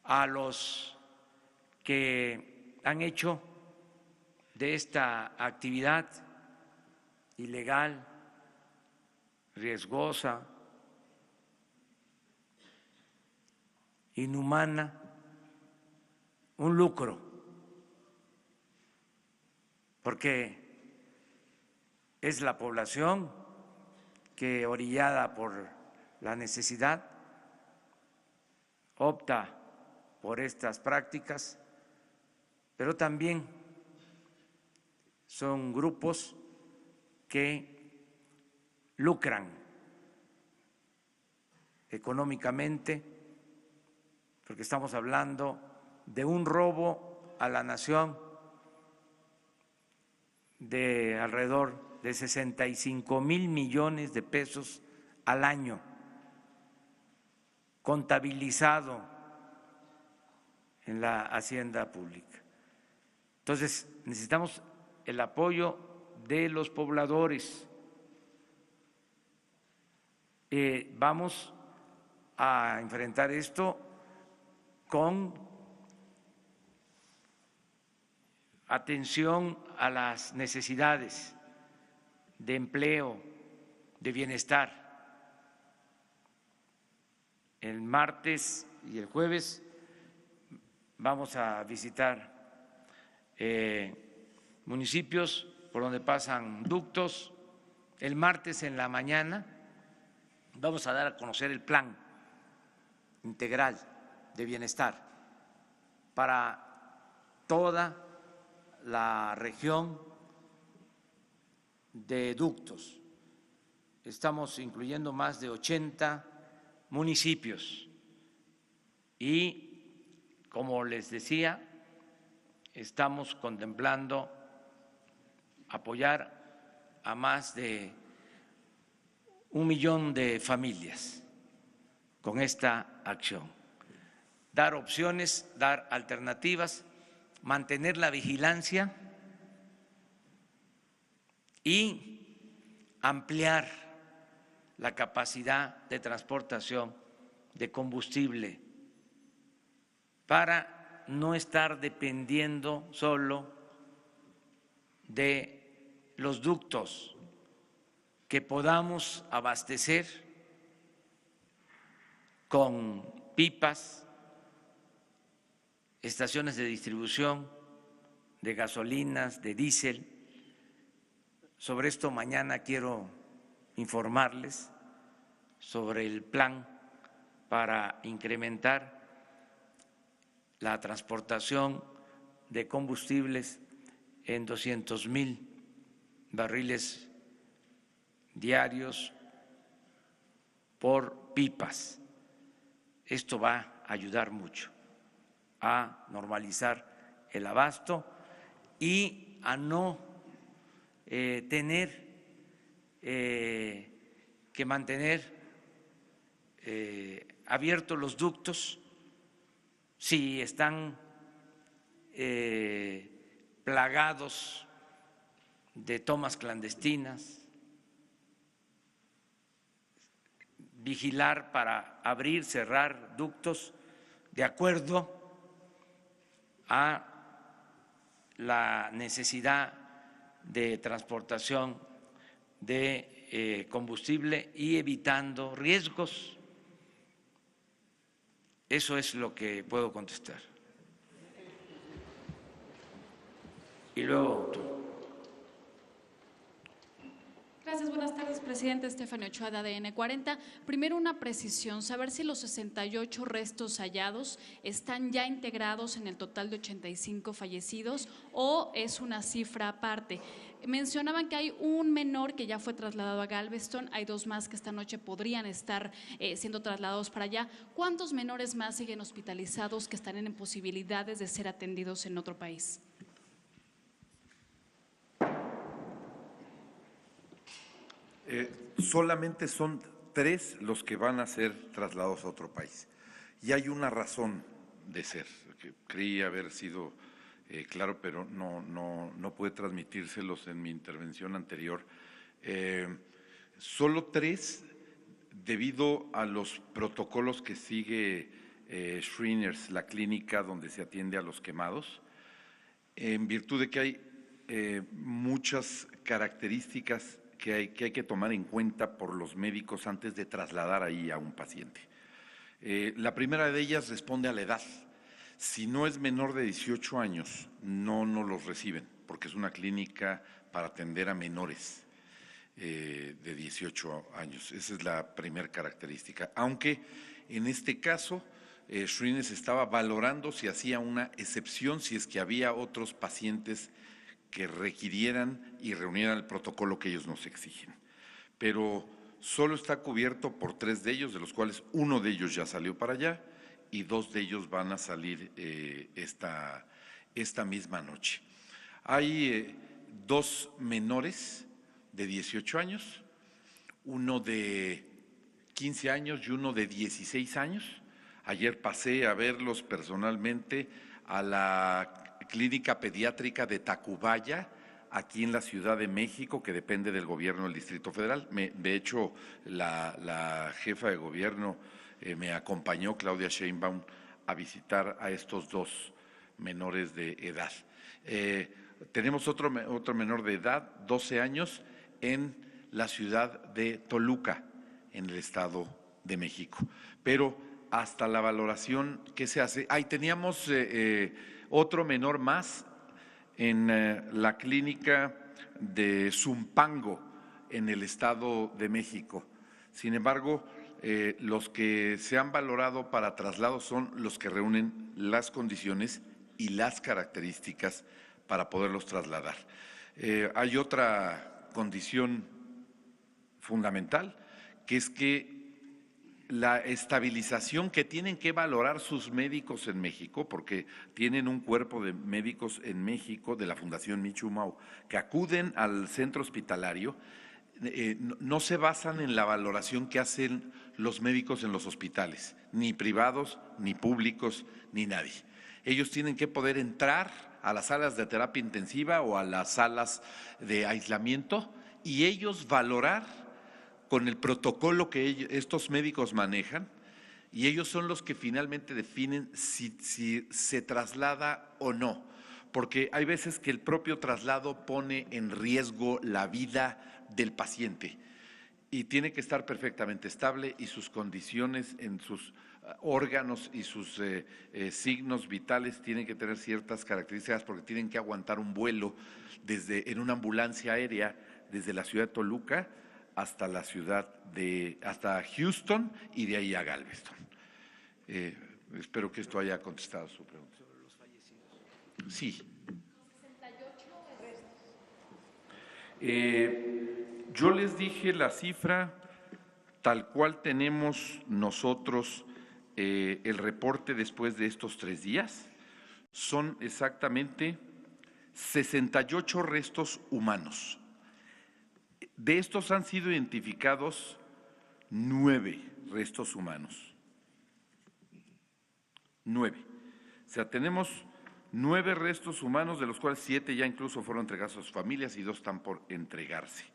a los que han hecho de esta actividad ilegal, riesgosa, inhumana, un lucro porque es la población que, orillada por la necesidad, opta por estas prácticas, pero también son grupos que lucran económicamente, porque estamos hablando de un robo a la nación de alrededor de 65,000 millones de pesos al año, contabilizado en la hacienda pública. Entonces, necesitamos el apoyo de los pobladores. Vamos a enfrentar esto con atención a las necesidades de empleo, de bienestar. El martes y el jueves vamos a visitar municipios por donde pasan ductos. El martes en la mañana vamos a dar a conocer el plan integral de bienestar para toda la región de ductos. Estamos incluyendo más de 80 municipios y, como les decía, estamos contemplando apoyar a más de 1 millón de familias con esta acción. Dar opciones, dar alternativas, mantener la vigilancia y ampliar la capacidad de transportación de combustible para no estar dependiendo solo de los ductos, que podamos abastecer con pipas, estaciones de distribución de gasolinas, de diésel. Sobre esto mañana quiero informarles sobre el plan para incrementar la transportación de combustibles en 200,000 barriles diarios por pipas. Esto va a ayudar mucho a normalizar el abasto y a no tener que mantener abiertos los ductos si están plagados de tomas clandestinas. Vigilar para abrir, cerrar ductos de acuerdo a la necesidad de transportación de combustible y evitando riesgos. Eso es lo que puedo contestar. Y luego tú. Gracias, buenas tardes, presidente. Estefanía Ochoa, de ADN 40. Primero, una precisión, saber si los 68 restos hallados están ya integrados en el total de 85 fallecidos o es una cifra aparte. Mencionaban que hay un menor que ya fue trasladado a Galveston, hay 2 más que esta noche podrían estar siendo trasladados para allá. ¿Cuántos menores más siguen hospitalizados que están en posibilidades de ser atendidos en otro país? Solamente son 3 los que van a ser trasladados a otro país. Y hay una razón de ser, que creí haber sido claro, pero no pude transmitírselos en mi intervención anterior. Solo 3, debido a los protocolos que sigue Shriners, la clínica donde se atiende a los quemados, en virtud de que hay muchas características que hay que tomar en cuenta por los médicos antes de trasladar ahí a un paciente. La primera de ellas responde a la edad. Si no es menor de 18 años, no los reciben, porque es una clínica para atender a menores de 18 años. Esa es la primera característica. Aunque en este caso, Shrines estaba valorando si hacía una excepción, si es que había otros pacientes que requirieran y reunieran el protocolo que ellos nos exigen. Pero solo está cubierto por 3 de ellos, de los cuales uno de ellos ya salió para allá y 2 de ellos van a salir esta misma noche. Hay 2 menores de 18 años, uno de 15 años y uno de 16 años. Ayer pasé a verlos personalmente a la Clínica Pediátrica de Tacubaya, aquí en la Ciudad de México, que depende del gobierno del Distrito Federal. De hecho, la jefa de gobierno me acompañó, Claudia Sheinbaum, a visitar a estos 2 menores de edad. Tenemos otro menor de edad, 12 años, en la ciudad de Toluca, en el Estado de México. Pero hasta la valoración que se hace, teníamos otro menor más en la clínica de Zumpango, en el Estado de México. Sin embargo, los que se han valorado para traslado son los que reúnen las condiciones y las características para poderlos trasladar. Hay otra condición fundamental, que es que la estabilización que tienen que valorar sus médicos en México, porque tienen un cuerpo de médicos en México de la Fundación Michu-Mau, que acuden al centro hospitalario, no se basan en la valoración que hacen los médicos en los hospitales, ni privados, ni públicos, ni nadie. Ellos tienen que poder entrar a las salas de terapia intensiva o a las salas de aislamiento y ellos valorar con el protocolo que estos médicos manejan, y ellos son los que finalmente definen si se traslada o no, porque hay veces que el propio traslado pone en riesgo la vida del paciente y tiene que estar perfectamente estable y sus condiciones en sus órganos y sus signos vitales tienen que tener ciertas características porque tienen que aguantar un vuelo en una ambulancia aérea desde la ciudad de Toluca hasta hasta Houston y de ahí a Galveston. Espero que esto haya contestado su pregunta. ¿Sobre los fallecidos? Sí. 68 yo les dije la cifra tal cual tenemos nosotros el reporte después de estos 3 días. Son exactamente 68 restos humanos. De estos han sido identificados 9 restos humanos. 9. O sea, tenemos 9 restos humanos, de los cuales 7 ya incluso fueron entregados a sus familias y 2 están por entregarse.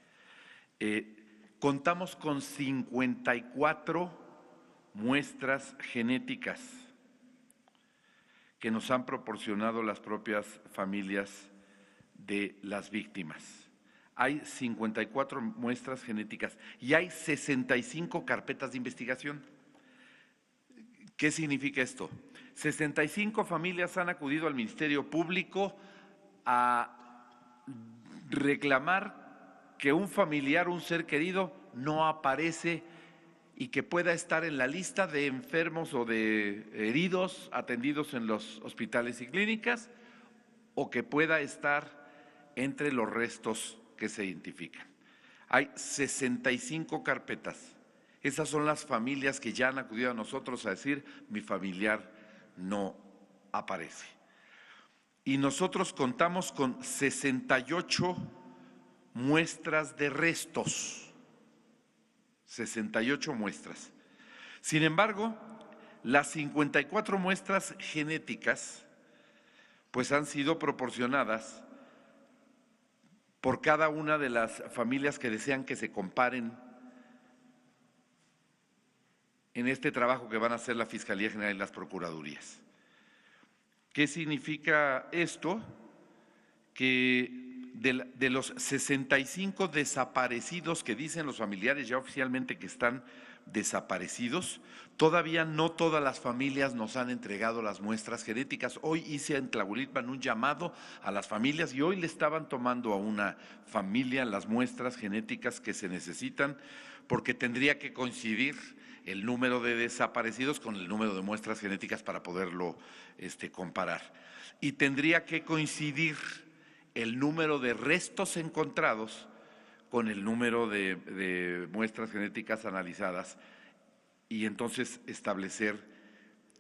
Contamos con 54 muestras genéticas que nos han proporcionado las propias familias de las víctimas. Hay 54 muestras genéticas y hay 65 carpetas de investigación. ¿Qué significa esto? 65 familias han acudido al Ministerio Público a reclamar que un familiar, un ser querido, no aparece y que pueda estar en la lista de enfermos o de heridos atendidos en los hospitales y clínicas, o que pueda estar entre los restos que se identifican. Hay 65 carpetas. Esas son las familias que ya han acudido a nosotros a decir, mi familiar no aparece. Y nosotros contamos con 68 muestras de restos. 68 muestras. Sin embargo, las 54 muestras genéticas pues han sido proporcionadas por cada una de las familias que desean que se comparen en este trabajo que van a hacer la Fiscalía General y las Procuradurías. ¿Qué significa esto? Que de los 65 desaparecidos que dicen los familiares ya oficialmente que están desaparecidos, todavía no todas las familias nos han entregado las muestras genéticas. Hoy hice en Tlahuelilpan un llamado a las familias y hoy le estaban tomando a una familia las muestras genéticas que se necesitan, porque tendría que coincidir el número de desaparecidos con el número de muestras genéticas para poderlo comparar. Y tendría que coincidir el número de restos encontrados con el número de muestras genéticas analizadas y entonces establecer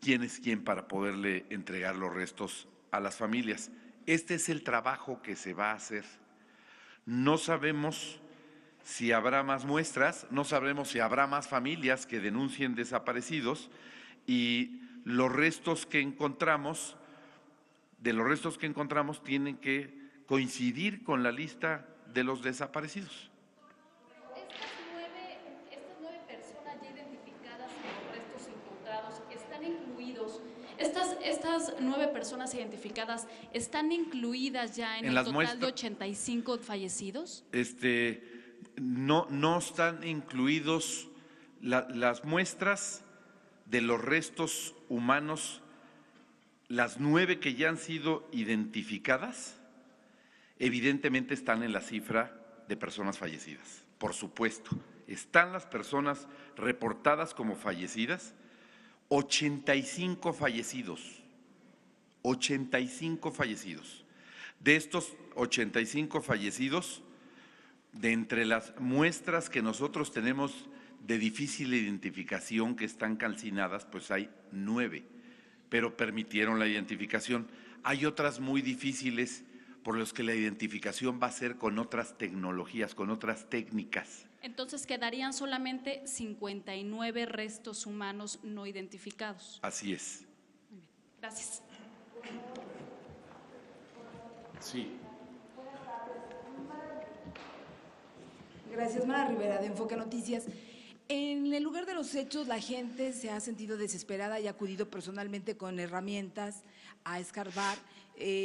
quién es quién para poderle entregar los restos a las familias. Este es el trabajo que se va a hacer. No sabemos si habrá más muestras, no sabemos si habrá más familias que denuncien desaparecidos y los restos que encontramos, tienen que coincidir con la lista de los desaparecidos. Estas nueve personas ya identificadas en los restos encontrados están incluidos. Estas 9 personas identificadas están incluidas ya en el total de 85 fallecidos. No están incluidos las muestras de los restos humanos, las 9 que ya han sido identificadas, evidentemente están en la cifra de personas fallecidas, por supuesto. Están las personas reportadas como fallecidas, 85 fallecidos, 85 fallecidos. De estos 85 fallecidos, de entre las muestras que nosotros tenemos de difícil identificación que están calcinadas, pues hay 9, pero permitieron la identificación. Hay otras muy difíciles por las que la identificación va a ser con otras tecnologías, con otras técnicas. Entonces quedarían solamente 59 restos humanos no identificados. Así es. Muy bien. Gracias. Sí. Gracias, Mara Rivera, de Enfoque Noticias. En el lugar de los hechos, la gente se ha sentido desesperada y ha acudido personalmente con herramientas a escarbar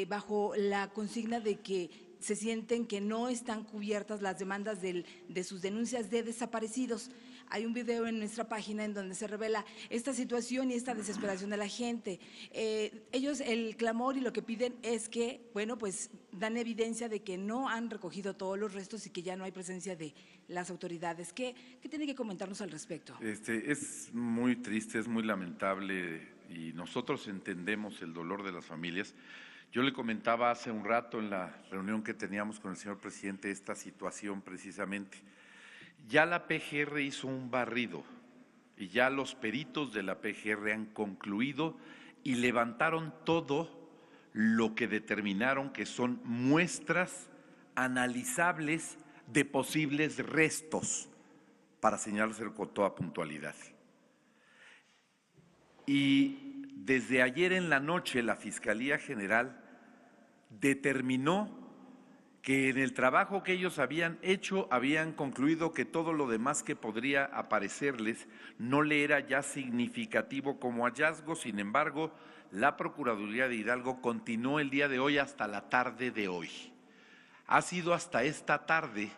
bajo la consigna de que se sienten que no están cubiertas las demandas de sus denuncias de desaparecidos. Hay un video en nuestra página en donde se revela esta situación y esta desesperación de la gente. Ellos, el clamor y lo que piden es que, bueno, pues dan evidencia de que no han recogido todos los restos y que ya no hay presencia de las autoridades. ¿Qué tiene que comentarnos al respecto? Es muy triste, es muy lamentable y nosotros entendemos el dolor de las familias. Yo le comentaba hace un rato en la reunión que teníamos con el señor presidente esta situación precisamente. Ya la PGR hizo un barrido y ya los peritos de la PGR han concluido y levantaron todo lo que determinaron que son muestras analizables de posibles restos para señalárselo con toda puntualidad. Y desde ayer en la noche la Fiscalía General determinó que en el trabajo que ellos habían hecho habían concluido que todo lo demás que podría aparecerles no le era ya significativo como hallazgo. Sin embargo, la Procuraduría de Hidalgo continuó el día de hoy hasta la tarde de hoy. Ha sido hasta esta tarde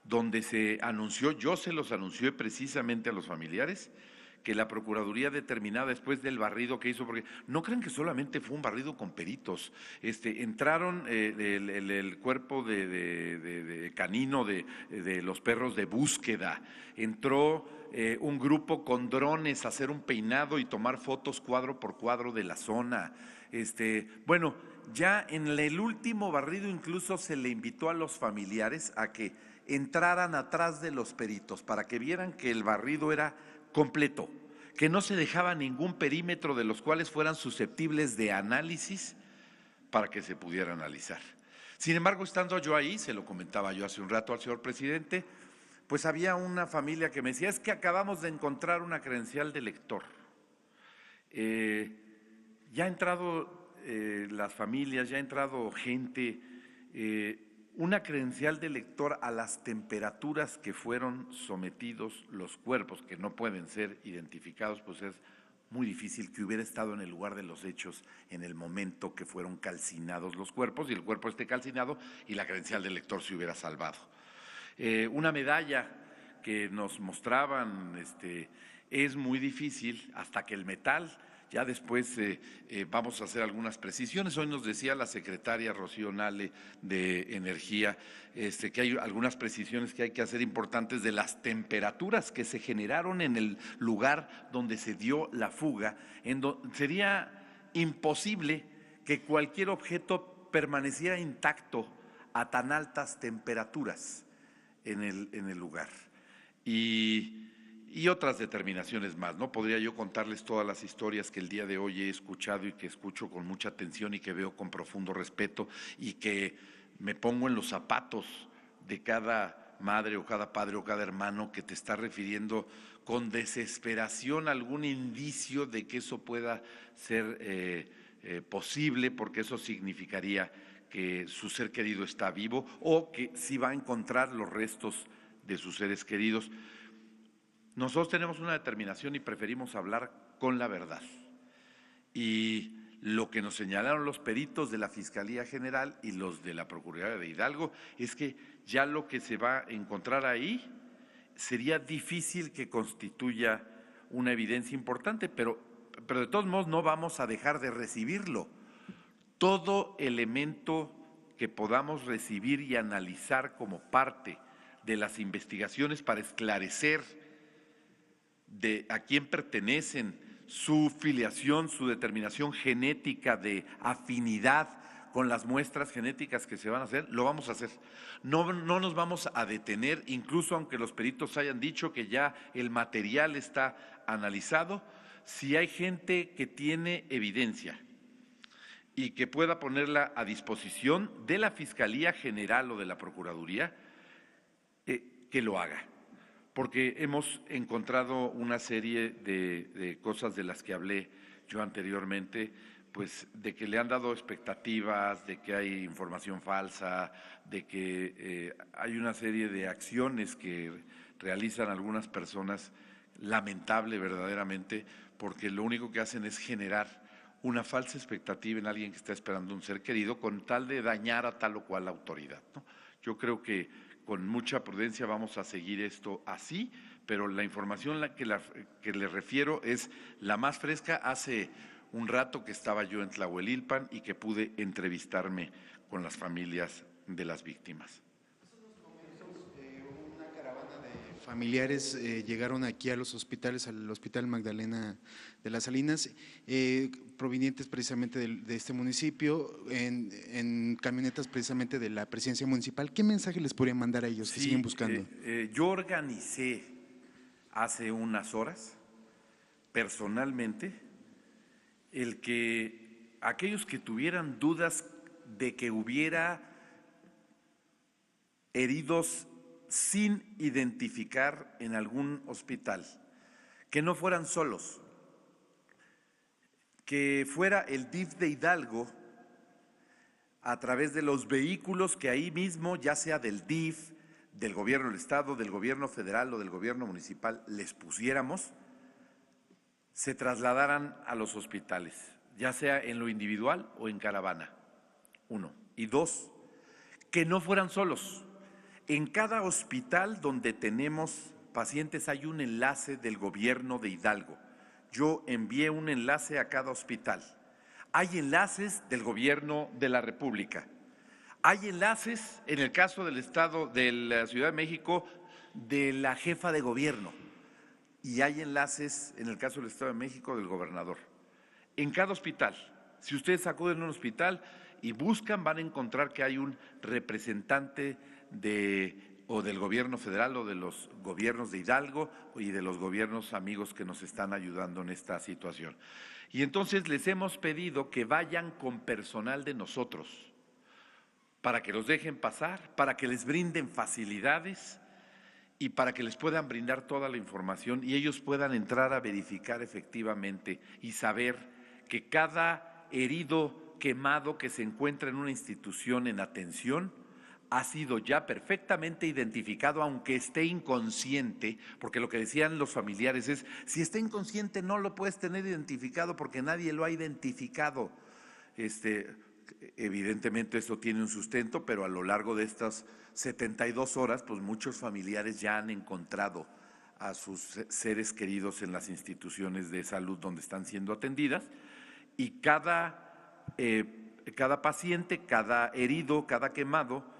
donde se anunció, yo se los anuncié precisamente a los familiares, que la Procuraduría determinada después del barrido que hizo, porque no crean que solamente fue un barrido con peritos, entraron el cuerpo de canino de los perros de búsqueda, entró un grupo con drones a hacer un peinado y tomar fotos cuadro por cuadro de la zona. Bueno, ya en el último barrido incluso se le invitó a los familiares a que entraran atrás de los peritos para que vieran que el barrido era completo, que no se dejaba ningún perímetro de los cuales fueran susceptibles de análisis para que se pudiera analizar. Sin embargo, estando yo ahí, se lo comentaba yo hace un rato al señor presidente, pues había una familia que me decía, es que acabamos de encontrar una credencial de lector. Ya ha entrado las familias, ya ha entrado gente, una credencial de lector a las temperaturas que fueron sometidos los cuerpos, que no pueden ser identificados, pues es muy difícil que hubiera estado en el lugar de los hechos en el momento que fueron calcinados los cuerpos y el cuerpo esté calcinado y la credencial del lector se hubiera salvado. Una medalla que nos mostraban es muy difícil hasta que el metal, ya después vamos a hacer algunas precisiones. Hoy nos decía la secretaria Rocío Nale de Energía que hay algunas precisiones que hay que hacer importantes de las temperaturas que se generaron en el lugar donde se dio la fuga. Sería imposible que cualquier objeto permaneciera intacto a tan altas temperaturas en el lugar. Y otras determinaciones más, ¿no? Podría yo contarles todas las historias que el día de hoy he escuchado y que escucho con mucha atención y que veo con profundo respeto y que me pongo en los zapatos de cada madre o cada padre o cada hermano que te está refiriendo con desesperación algún indicio de que eso pueda ser posible, porque eso significaría que su ser querido está vivo o que sí va a encontrar los restos de sus seres queridos. Nosotros tenemos una determinación y preferimos hablar con la verdad. Y lo que nos señalaron los peritos de la Fiscalía General y los de la Procuraduría de Hidalgo es que ya lo que se va a encontrar ahí sería difícil que constituya una evidencia importante, pero de todos modos no vamos a dejar de recibirlo. Todo elemento que podamos recibir y analizar como parte de las investigaciones para esclarecer de a quién pertenecen, su filiación, su determinación genética de afinidad con las muestras genéticas que se van a hacer, lo vamos a hacer. No nos vamos a detener, incluso aunque los peritos hayan dicho que ya el material está analizado, si hay gente que tiene evidencia y que pueda ponerla a disposición de la Fiscalía General o de la Procuraduría, que lo haga. Porque hemos encontrado una serie de cosas de las que hablé yo anteriormente, pues de que le han dado expectativas, de que hay información falsa, de que hay una serie de acciones que realizan algunas personas, lamentable verdaderamente, porque lo único que hacen es generar una falsa expectativa en alguien que está esperando un ser querido con tal de dañar a tal o cual autoridad, ¿no? Yo creo que con mucha prudencia vamos a seguir esto así, pero la información que le refiero es la más fresca. Hace un rato que estaba yo en Tlahuelilpan y que pude entrevistarme con las familias de las víctimas. Una caravana de familiares llegaron aquí a los hospitales, al Hospital Magdalena de las Salinas, provenientes precisamente de este municipio, en camionetas precisamente de la presidencia municipal. ¿Qué mensaje les podrían mandar a ellos que siguen buscando? Yo organicé hace unas horas, personalmente, el que aquellos que tuvieran dudas de que hubiera heridos sin identificar en algún hospital, que no fueran solos, que fuera el DIF de Hidalgo a través de los vehículos que ahí mismo, ya sea del DIF, del gobierno del estado, del gobierno federal o del gobierno municipal, les pusiéramos, se trasladaran a los hospitales, ya sea en lo individual o en caravana, 1. Y 2, que no fueran solos. En cada hospital donde tenemos pacientes hay un enlace del gobierno de Hidalgo. Yo envié un enlace a cada hospital. Hay enlaces del gobierno de la República. Hay enlaces, en el caso del Estado de la Ciudad de México, de la jefa de gobierno. Y hay enlaces, en el caso del Estado de México, del gobernador. En cada hospital. Si ustedes acuden a un hospital y buscan, van a encontrar que hay un representante o del gobierno federal o de los gobiernos de Hidalgo y de los gobiernos amigos que nos están ayudando en esta situación. Y entonces les hemos pedido que vayan con personal de nosotros para que los dejen pasar, para que les brinden facilidades y para que les puedan brindar toda la información y ellos puedan entrar a verificar efectivamente y saber que cada herido quemado que se encuentra en una institución en atención ha sido ya perfectamente identificado, aunque esté inconsciente, porque lo que decían los familiares es, si está inconsciente no lo puedes tener identificado porque nadie lo ha identificado. Evidentemente esto tiene un sustento, pero a lo largo de estas 72 horas, pues muchos familiares ya han encontrado a sus seres queridos en las instituciones de salud donde están siendo atendidas, y cada paciente, cada herido, cada quemado,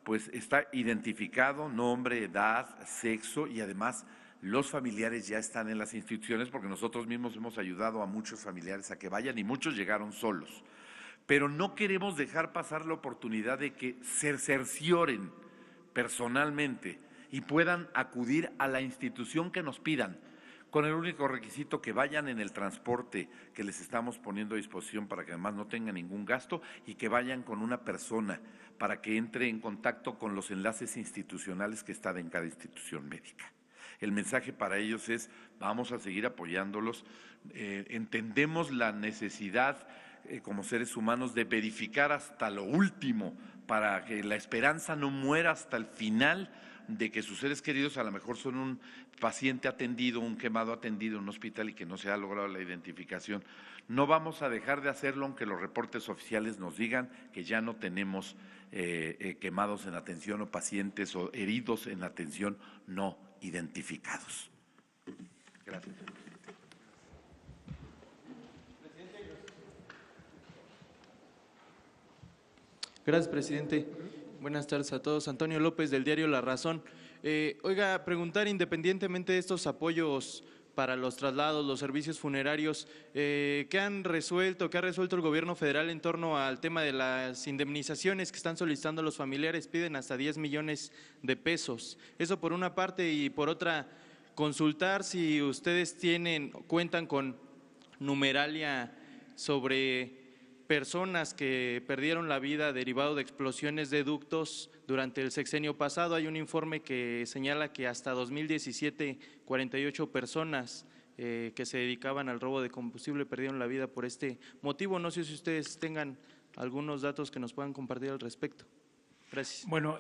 pues está identificado, nombre, edad, sexo, y además los familiares ya están en las instituciones, porque nosotros mismos hemos ayudado a muchos familiares a que vayan y muchos llegaron solos. Pero no queremos dejar pasar la oportunidad de que se cercioren personalmente y puedan acudir a la institución que nos pidan, con el único requisito que vayan en el transporte que les estamos poniendo a disposición para que además no tengan ningún gasto, y que vayan con una persona para que entre en contacto con los enlaces institucionales que están en cada institución médica. El mensaje para ellos es: vamos a seguir apoyándolos, entendemos la necesidad como seres humanos de verificar hasta lo último para que la esperanza no muera hasta el final de que sus seres queridos a lo mejor son un paciente atendido, un quemado atendido en un hospital y que no se ha logrado la identificación. No vamos a dejar de hacerlo aunque los reportes oficiales nos digan que ya no tenemos quemados en atención o pacientes o heridos en atención no identificados. Gracias. Gracias, presidente. Buenas tardes a todos. Antonio López, del diario La Razón. Oiga, preguntar, independientemente de estos apoyos para los traslados, los servicios funerarios, ¿qué ha resuelto el gobierno federal en torno al tema de las indemnizaciones que están solicitando los familiares? Piden hasta 10 millones de pesos. Eso por una parte, y por otra, consultar si ustedes cuentan con numeralia sobre personas que perdieron la vida derivado de explosiones de ductos durante el sexenio pasado. Hay un informe que señala que hasta 2017, 48 personas que se dedicaban al robo de combustible perdieron la vida por este motivo. No sé si ustedes tengan algunos datos que nos puedan compartir al respecto. Gracias. Bueno,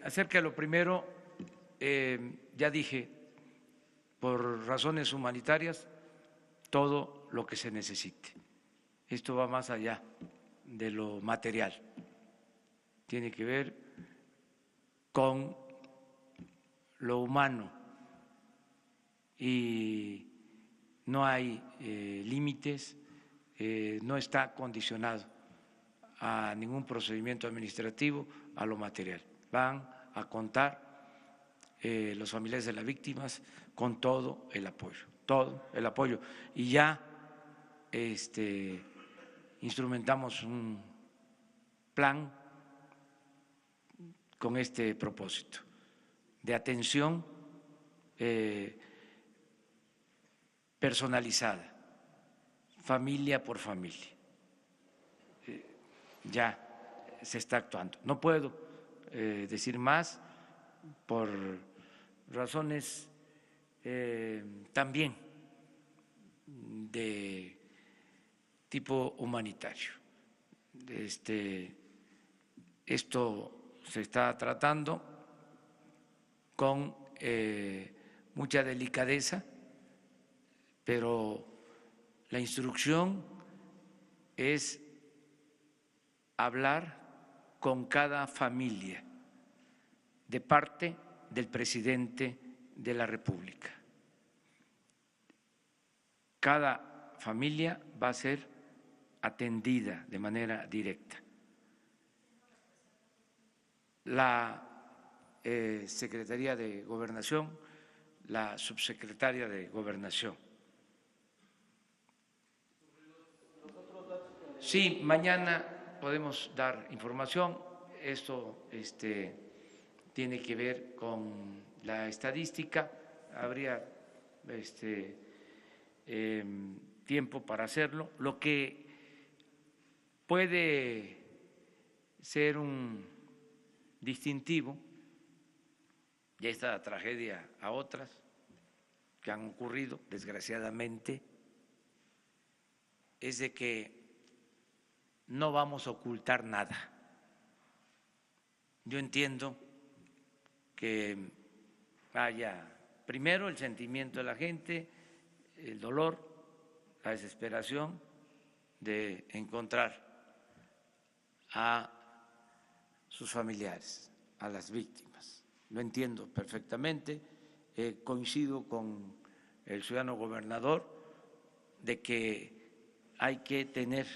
acerca de lo primero, ya dije, por razones humanitarias, todo lo que se necesite. Esto va más allá de lo material, tiene que ver con lo humano y no hay límites, no está condicionado a ningún procedimiento administrativo, a lo material. Van a contar los familiares de las víctimas con todo el apoyo, y ya instrumentamos un plan con este propósito de atención personalizada, familia por familia. Ya se está actuando. No puedo decir más por razones también de tipo humanitario. Esto se está tratando con mucha delicadeza, pero la instrucción es hablar con cada familia de parte del presidente de la República. Cada familia va a ser atendida de manera directa. La Secretaría de Gobernación, la subsecretaria de Gobernación. Sí, mañana podemos dar información. Esto tiene que ver con la estadística. Habría tiempo para hacerlo. Lo que puede ser un distintivo de esta tragedia a otras que han ocurrido, desgraciadamente, es de que no vamos a ocultar nada, yo entiendo que haya primero el sentimiento de la gente, el dolor, la desesperación de encontrar a sus familiares, a las víctimas. Lo entiendo perfectamente, coincido con el ciudadano gobernador de que hay que tener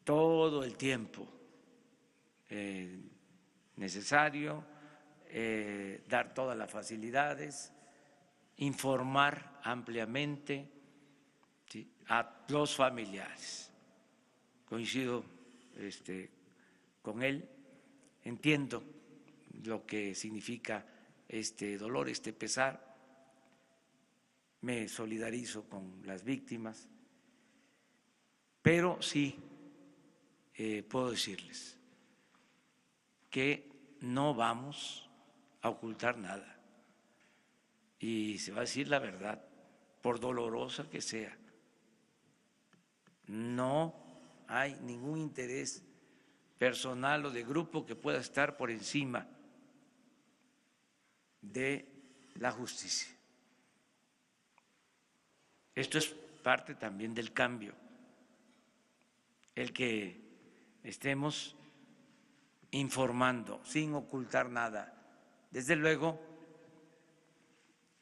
todo el tiempo necesario, dar todas las facilidades, informar ampliamente, ¿sí?, a los familiares. Coincido con él, entiendo lo que significa este dolor, este pesar, me solidarizo con las víctimas, pero sí puedo decirles que no vamos a ocultar nada y se va a decir la verdad, por dolorosa que sea. No hay ningún interés personal o de grupo que pueda estar por encima de la justicia. Esto es parte también del cambio, el que estemos informando sin ocultar nada. Desde luego,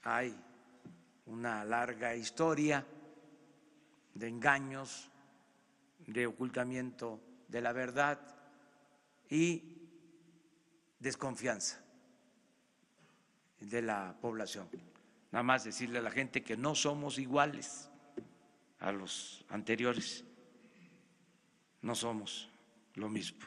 hay una larga historia de engaños, de ocultamiento de la verdad y desconfianza de la población. Nada más decirle a la gente que no somos iguales a los anteriores, no somos lo mismo.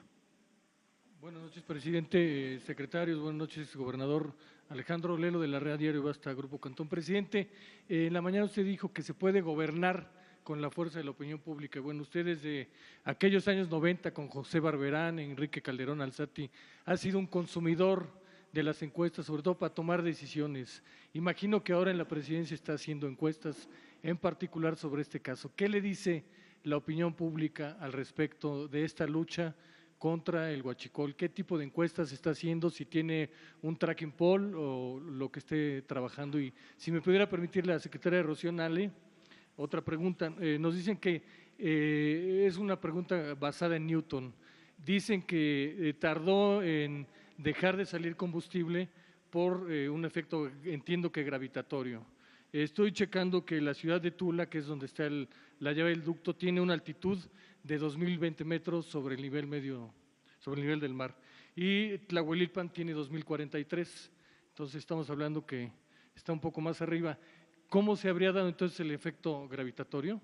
Buenas noches, presidente, secretarios, buenas noches, gobernador. Alejandro Lelo de la Red Diario Basta, Grupo Cantón. Presidente, en la mañana usted dijo que se puede gobernar con la fuerza de la opinión pública. Bueno, usted desde aquellos años 90 con José Barberán, Enrique Calderón Alzati, ha sido un consumidor de las encuestas, sobre todo para tomar decisiones. Imagino que ahora en la presidencia está haciendo encuestas, en particular sobre este caso. ¿Qué le dice la opinión pública al respecto de esta lucha contra el huachicol? ¿Qué tipo de encuestas está haciendo? Si tiene un tracking poll o lo que esté trabajando. Y si me pudiera permitir la secretaria Rocío Nale, otra pregunta. Nos dicen que es una pregunta basada en Newton. Dicen que tardó en dejar de salir combustible por un efecto, entiendo que gravitatorio. Estoy checando que la ciudad de Tula, que es donde está la llave del ducto, tiene una altitud de 2020 metros sobre el nivel medio, sobre el nivel del mar. Y Tlahuelilpan tiene 2043. Entonces estamos hablando que está un poco más arriba. ¿Cómo se habría dado entonces el efecto gravitatorio?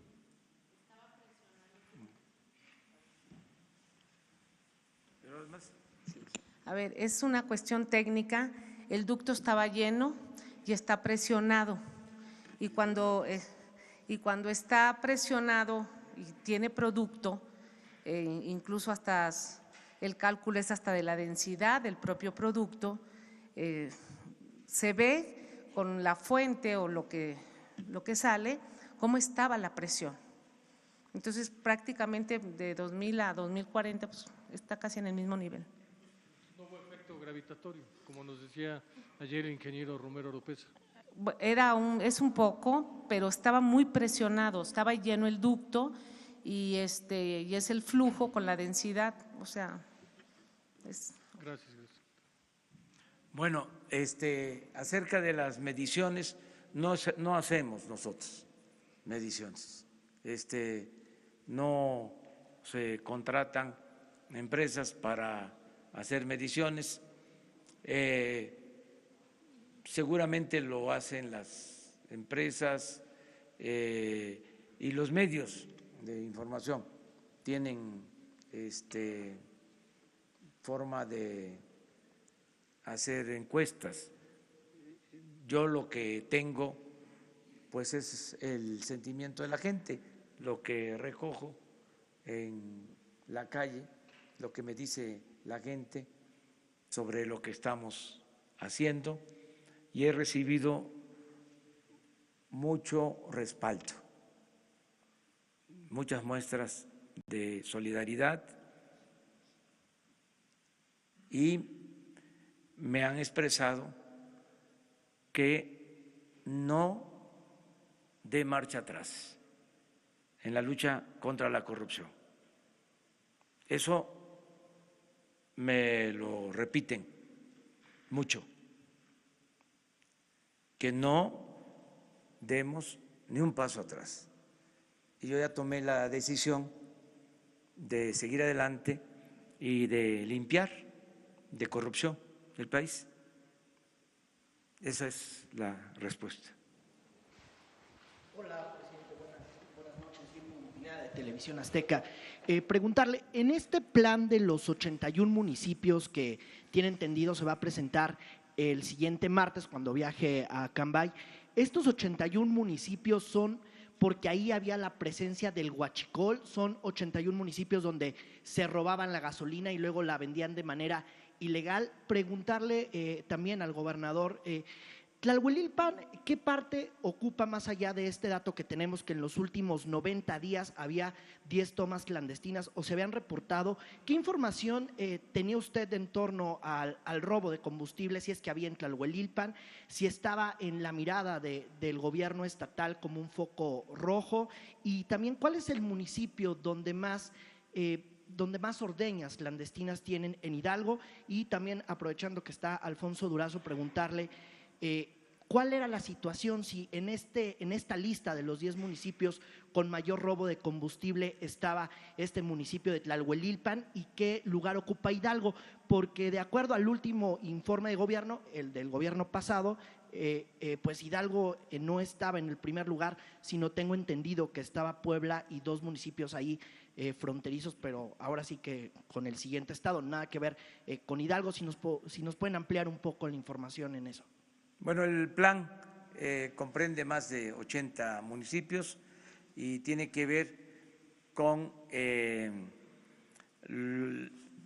A ver, es una cuestión técnica. El ducto estaba lleno y está presionado. Y cuando está presionado y tiene producto, incluso hasta el cálculo es hasta de la densidad del propio producto, se ve con la fuente o lo que sale, cómo estaba la presión. Entonces, prácticamente de 2000 a 2040 pues, está casi en el mismo nivel. No hubo efecto gravitatorio, como nos decía ayer el ingeniero Romero Oropesa. Es un poco, pero estaba muy presionado, estaba lleno el ducto y es el flujo con la densidad, o sea, Gracias. Bueno, acerca de las mediciones, no hacemos nosotros mediciones. No se contratan empresas para hacer mediciones. Seguramente lo hacen las empresas y los medios de información tienen forma de hacer encuestas. Yo lo que tengo pues es el sentimiento de la gente, lo que recojo en la calle, lo que me dice la gente sobre lo que estamos haciendo, y he recibido mucho respaldo, muchas muestras de solidaridad y me han expresado que no dé marcha atrás en la lucha contra la corrupción. Eso me lo repiten mucho, que no demos ni un paso atrás. Y yo ya tomé la decisión de seguir adelante y de limpiar de corrupción el país. Esa es la respuesta. Hola, presidente. Buenas noches. Guillermo Pineda, de Televisión Azteca. Preguntarle, en este plan de los 81 municipios que tiene entendido se va a presentar el siguiente martes cuando viaje a Cambay, estos 81 municipios son porque ahí había la presencia del huachicol, son 81 municipios donde se robaban la gasolina y luego la vendían de manera ilegal. Preguntarle también al gobernador, Tlalhuelilpan, ¿qué parte ocupa más allá de este dato que tenemos que en los últimos 90 días había 10 tomas clandestinas o se habían reportado? ¿Qué información tenía usted en torno al robo de combustible, si es que había en Tlalhuelilpan, si estaba en la mirada del gobierno estatal como un foco rojo? Y también, ¿cuál es el municipio donde más ordeñas clandestinas tienen en Hidalgo? Y también, aprovechando que está Alfonso Durazo, preguntarle ¿cuál era la situación si en esta lista de los 10 municipios con mayor robo de combustible estaba este municipio de Tlalhuelilpan y qué lugar ocupa Hidalgo? Porque de acuerdo al último informe de gobierno, el del gobierno pasado, pues Hidalgo no estaba en el primer lugar, sino tengo entendido que estaba Puebla y 2 municipios ahí fronterizos, pero ahora sí que con el siguiente estado, nada que ver con Hidalgo. Si nos pueden ampliar un poco la información en eso. Bueno, el plan comprende más de 80 municipios y tiene que ver con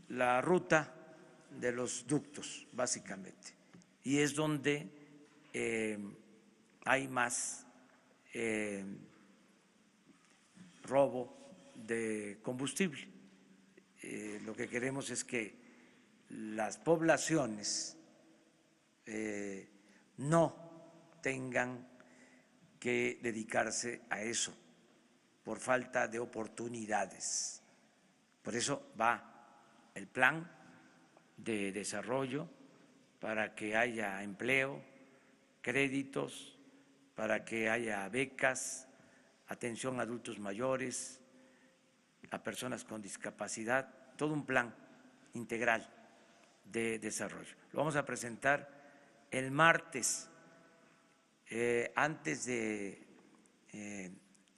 la ruta de los ductos, básicamente, y es donde hay más robo de combustible. Lo que queremos es que las poblaciones no tengan que dedicarse a eso por falta de oportunidades. Por eso va el plan de desarrollo para que haya empleo, créditos, para que haya becas, atención a adultos mayores, a personas con discapacidad, todo un plan integral de desarrollo. Lo vamos a presentar el martes, antes de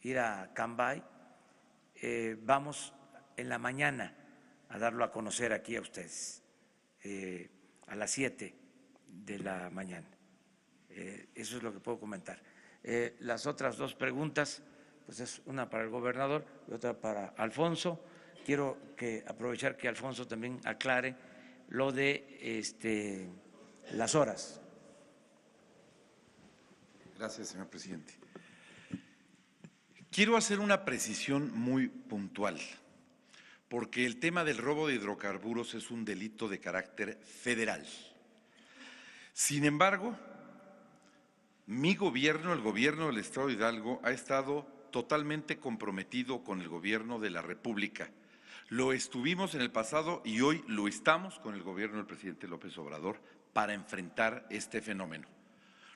ir a Cambay, vamos en la mañana a darlo a conocer aquí a ustedes, a las 7 de la mañana. Eso es lo que puedo comentar. Las otras 2 preguntas, pues es una para el gobernador y otra para Alfonso. Quiero aprovechar que Alfonso también aclare lo de las horas. Gracias, señor presidente. Quiero hacer una precisión muy puntual, porque el tema del robo de hidrocarburos es un delito de carácter federal. Sin embargo, mi gobierno, el gobierno del Estado de Hidalgo, ha estado totalmente comprometido con el gobierno de la República. Lo estuvimos en el pasado y hoy lo estamos con el gobierno del presidente López Obrador para enfrentar este fenómeno.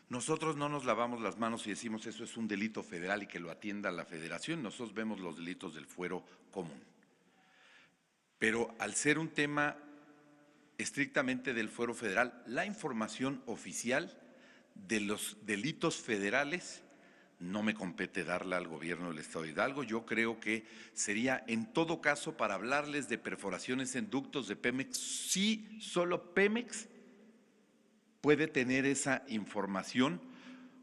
Nosotros no nos lavamos las manos y decimos eso es un delito federal y que lo atienda la Federación. Nosotros vemos los delitos del fuero común. Pero al ser un tema estrictamente del fuero federal, la información oficial de los delitos federales no me compete darla al gobierno del Estado de Hidalgo. Yo creo que sería en todo caso para hablarles de perforaciones en ductos de Pemex, sí, solo Pemex puede tener esa información,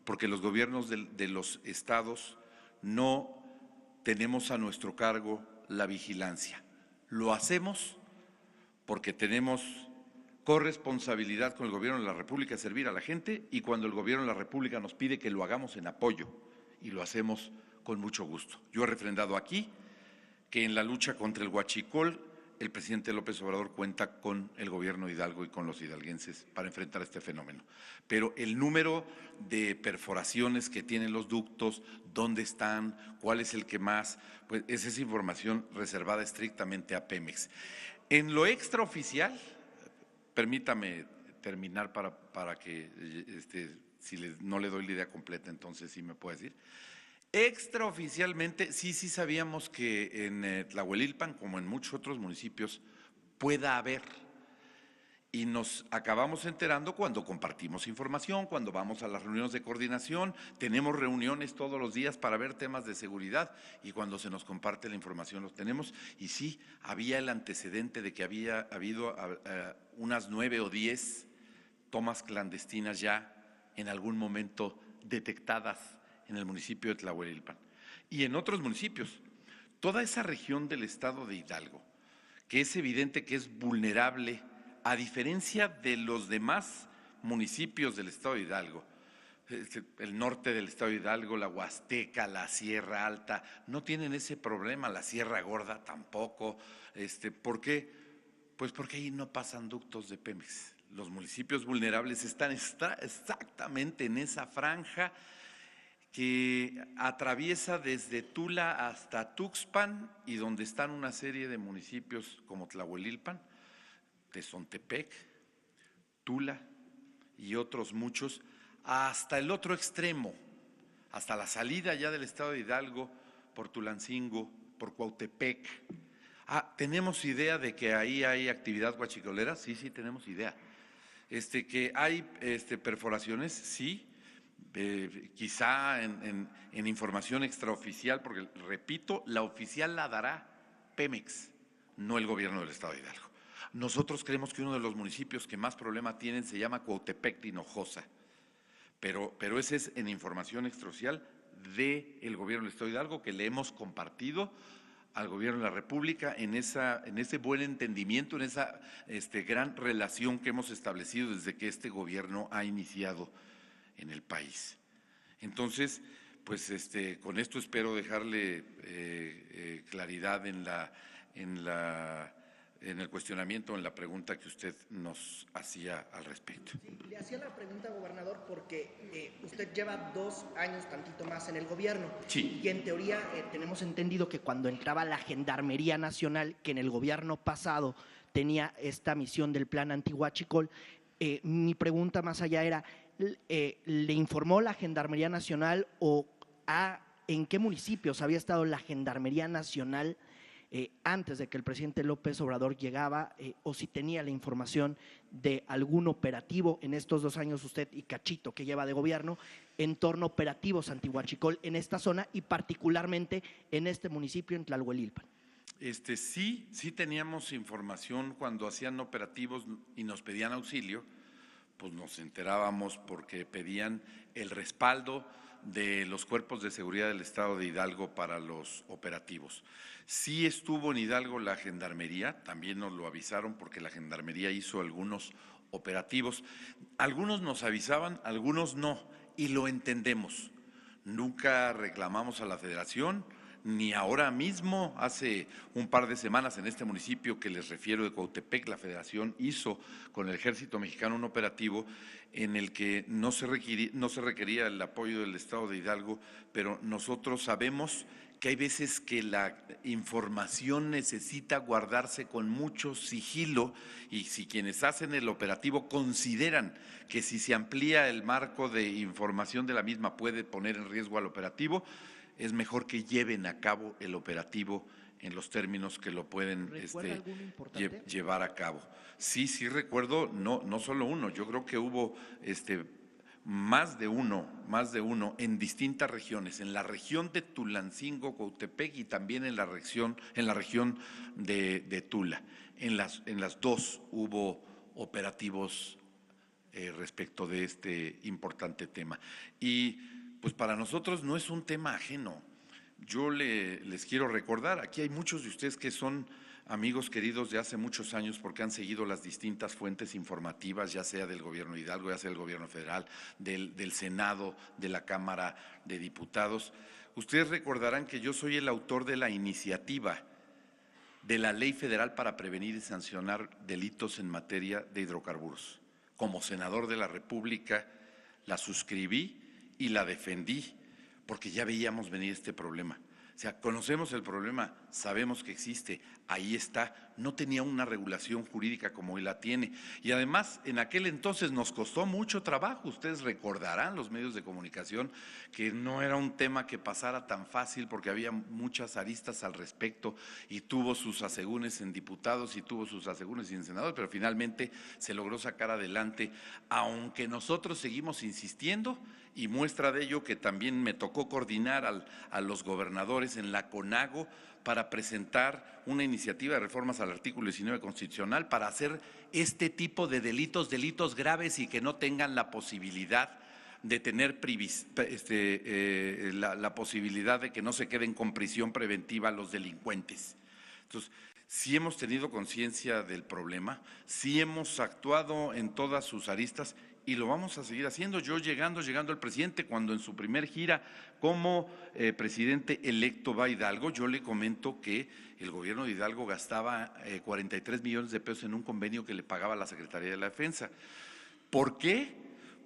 porque los gobiernos de los estados no tenemos a nuestro cargo la vigilancia. Lo hacemos porque tenemos corresponsabilidad con el gobierno de la República de servir a la gente y cuando el gobierno de la República nos pide que lo hagamos en apoyo y lo hacemos con mucho gusto. Yo he refrendado aquí que en la lucha contra el huachicol el presidente López Obrador cuenta con el gobierno de Hidalgo y con los hidalguenses para enfrentar este fenómeno. Pero el número de perforaciones que tienen los ductos, dónde están, cuál es el que más, pues esa es información reservada estrictamente a Pemex. En lo extraoficial, permítame terminar para que, no le doy la idea completa, entonces sí me puede decir. Extraoficialmente, sí sabíamos que en Tlahuelilpan, como en muchos otros municipios, pueda haber. Y nos acabamos enterando cuando compartimos información, cuando vamos a las reuniones de coordinación, tenemos reuniones todos los días para ver temas de seguridad y cuando se nos comparte la información los tenemos. Y sí, había el antecedente de que había habido unas 9 o 10 tomas clandestinas ya en algún momento detectadas en el municipio de Tlahuelilpan y en otros municipios. Toda esa región del estado de Hidalgo, que es evidente que es vulnerable, a diferencia de los demás municipios del estado de Hidalgo, el norte del estado de Hidalgo, la Huasteca, la Sierra Alta, no tienen ese problema, la Sierra Gorda tampoco. ¿Por qué? Pues porque ahí no pasan ductos de Pemex. Los municipios vulnerables están exactamente en esa franja que atraviesa desde Tula hasta Tuxpan y donde están una serie de municipios como Tlahuelilpan, Tezontepec, Tula y otros muchos, hasta el otro extremo, hasta la salida ya del estado de Hidalgo, por Tulancingo, por Cuautepec. ¿Tenemos idea de que ahí hay actividad huachicolera? Sí, tenemos idea. Que hay perforaciones, sí. Quizá en información extraoficial, porque repito, la oficial la dará Pemex, no el gobierno del estado de Hidalgo. Nosotros creemos que uno de los municipios que más problema tienen se llama Cuautepec de Hinojosa, pero ese es en información extraoficial del gobierno del estado de Hidalgo que le hemos compartido al gobierno de la República en ese buen entendimiento, en esa gran relación que hemos establecido desde que este gobierno ha iniciado en el país. Entonces, pues con esto espero dejarle claridad en el cuestionamiento, en la pregunta que usted nos hacía al respecto. Sí, le hacía la pregunta, gobernador, porque usted lleva 2 años, tantito más, en el gobierno. Sí. Y en teoría tenemos entendido que cuando entraba la Gendarmería Nacional, que en el gobierno pasado tenía esta misión del plan antihuachicol, mi pregunta más allá era, ¿le informó la Gendarmería Nacional o en qué municipios había estado la Gendarmería Nacional antes de que el presidente López Obrador llegaba, o si tenía la información de algún operativo en estos 2 años usted y cachito que lleva de gobierno en torno a operativos antihuachicol en esta zona y particularmente en este municipio, en Tlahuelilpan? Sí teníamos información cuando hacían operativos y nos pedían auxilio, pues nos enterábamos porque pedían el respaldo de los cuerpos de seguridad del estado de Hidalgo para los operativos. Sí estuvo en Hidalgo la Gendarmería, también nos lo avisaron porque la Gendarmería hizo algunos operativos. Algunos nos avisaban, algunos no, y lo entendemos. Nunca reclamamos a la Federación, ni ahora mismo, hace un par de semanas en este municipio que les refiero de Cuautepec, la Federación hizo con el Ejército Mexicano un operativo en el que no se requería el apoyo del estado de Hidalgo, pero nosotros sabemos que hay veces que la información necesita guardarse con mucho sigilo y si quienes hacen el operativo consideran que si se amplía el marco de información de la misma puede poner en riesgo al operativo, es mejor que lleven a cabo el operativo en los términos que lo pueden llevar a cabo. Sí recuerdo, no solo uno, yo creo que hubo más de uno en distintas regiones, en la región de Tulancingo, Cuautepec y también en la región de Tula. En las 2 hubo operativos respecto de este importante tema. Y pues para nosotros no es un tema ajeno. Yo les quiero recordar, aquí hay muchos de ustedes que son amigos queridos de hace muchos años porque han seguido las distintas fuentes informativas, ya sea del gobierno de Hidalgo, ya sea del gobierno federal, del Senado, de la Cámara de Diputados. Ustedes recordarán que yo soy el autor de la iniciativa de la Ley Federal para prevenir y sancionar delitos en materia de hidrocarburos. Como senador de la República la suscribí y la defendí porque ya veíamos venir este problema. O sea, conocemos el problema, sabemos que existe, ahí está, no tenía una regulación jurídica como hoy la tiene. Y además, en aquel entonces nos costó mucho trabajo, ustedes recordarán los medios de comunicación que no era un tema que pasara tan fácil porque había muchas aristas al respecto y tuvo sus asegúnes en diputados y tuvo sus asegúnes en senadores, pero finalmente se logró sacar adelante, aunque nosotros seguimos insistiendo. Y muestra de ello que también me tocó coordinar a los gobernadores en la CONAGO para presentar una iniciativa de reformas al artículo 19 constitucional para hacer este tipo de delitos graves y que no tengan la posibilidad de tener la posibilidad de que no se queden con prisión preventiva los delincuentes. Entonces, sí hemos tenido conciencia del problema, sí hemos actuado en todas sus aristas y lo vamos a seguir haciendo. Yo llegando el presidente, cuando en su primer gira como presidente electo va a Hidalgo, yo le comento que el gobierno de Hidalgo gastaba 43 millones de pesos en un convenio que le pagaba la Secretaría de la Defensa. ¿Por qué?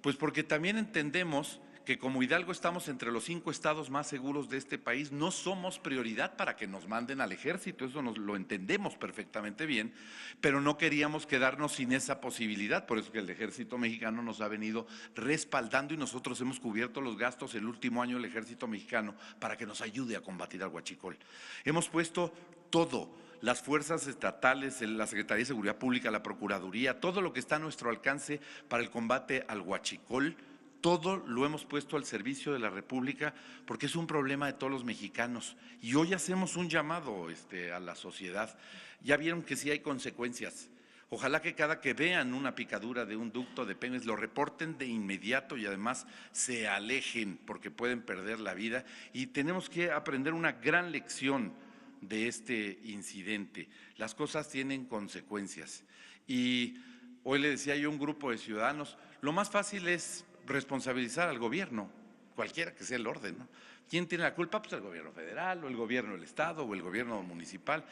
Pues porque también entendemos que como Hidalgo estamos entre los 5 estados más seguros de este país, no somos prioridad para que nos manden al ejército, eso lo entendemos perfectamente bien, pero no queríamos quedarnos sin esa posibilidad, por eso que el ejército mexicano nos ha venido respaldando y nosotros hemos cubierto los gastos el último año del ejército mexicano para que nos ayude a combatir al huachicol. Hemos puesto todo, las fuerzas estatales, la Secretaría de Seguridad Pública, la Procuraduría, todo lo que está a nuestro alcance para el combate al huachicol. Todo lo hemos puesto al servicio de la República porque es un problema de todos los mexicanos y hoy hacemos un llamado a la sociedad. Ya vieron que sí hay consecuencias. Ojalá que cada que vean una picadura de un ducto de Pemex lo reporten de inmediato y además se alejen porque pueden perder la vida y tenemos que aprender una gran lección de este incidente. Las cosas tienen consecuencias y hoy le decía yo a un grupo de ciudadanos, lo más fácil es responsabilizar al gobierno, cualquiera que sea el orden, ¿no? ¿Quién tiene la culpa? Pues el gobierno federal o el gobierno del estado o el gobierno municipal.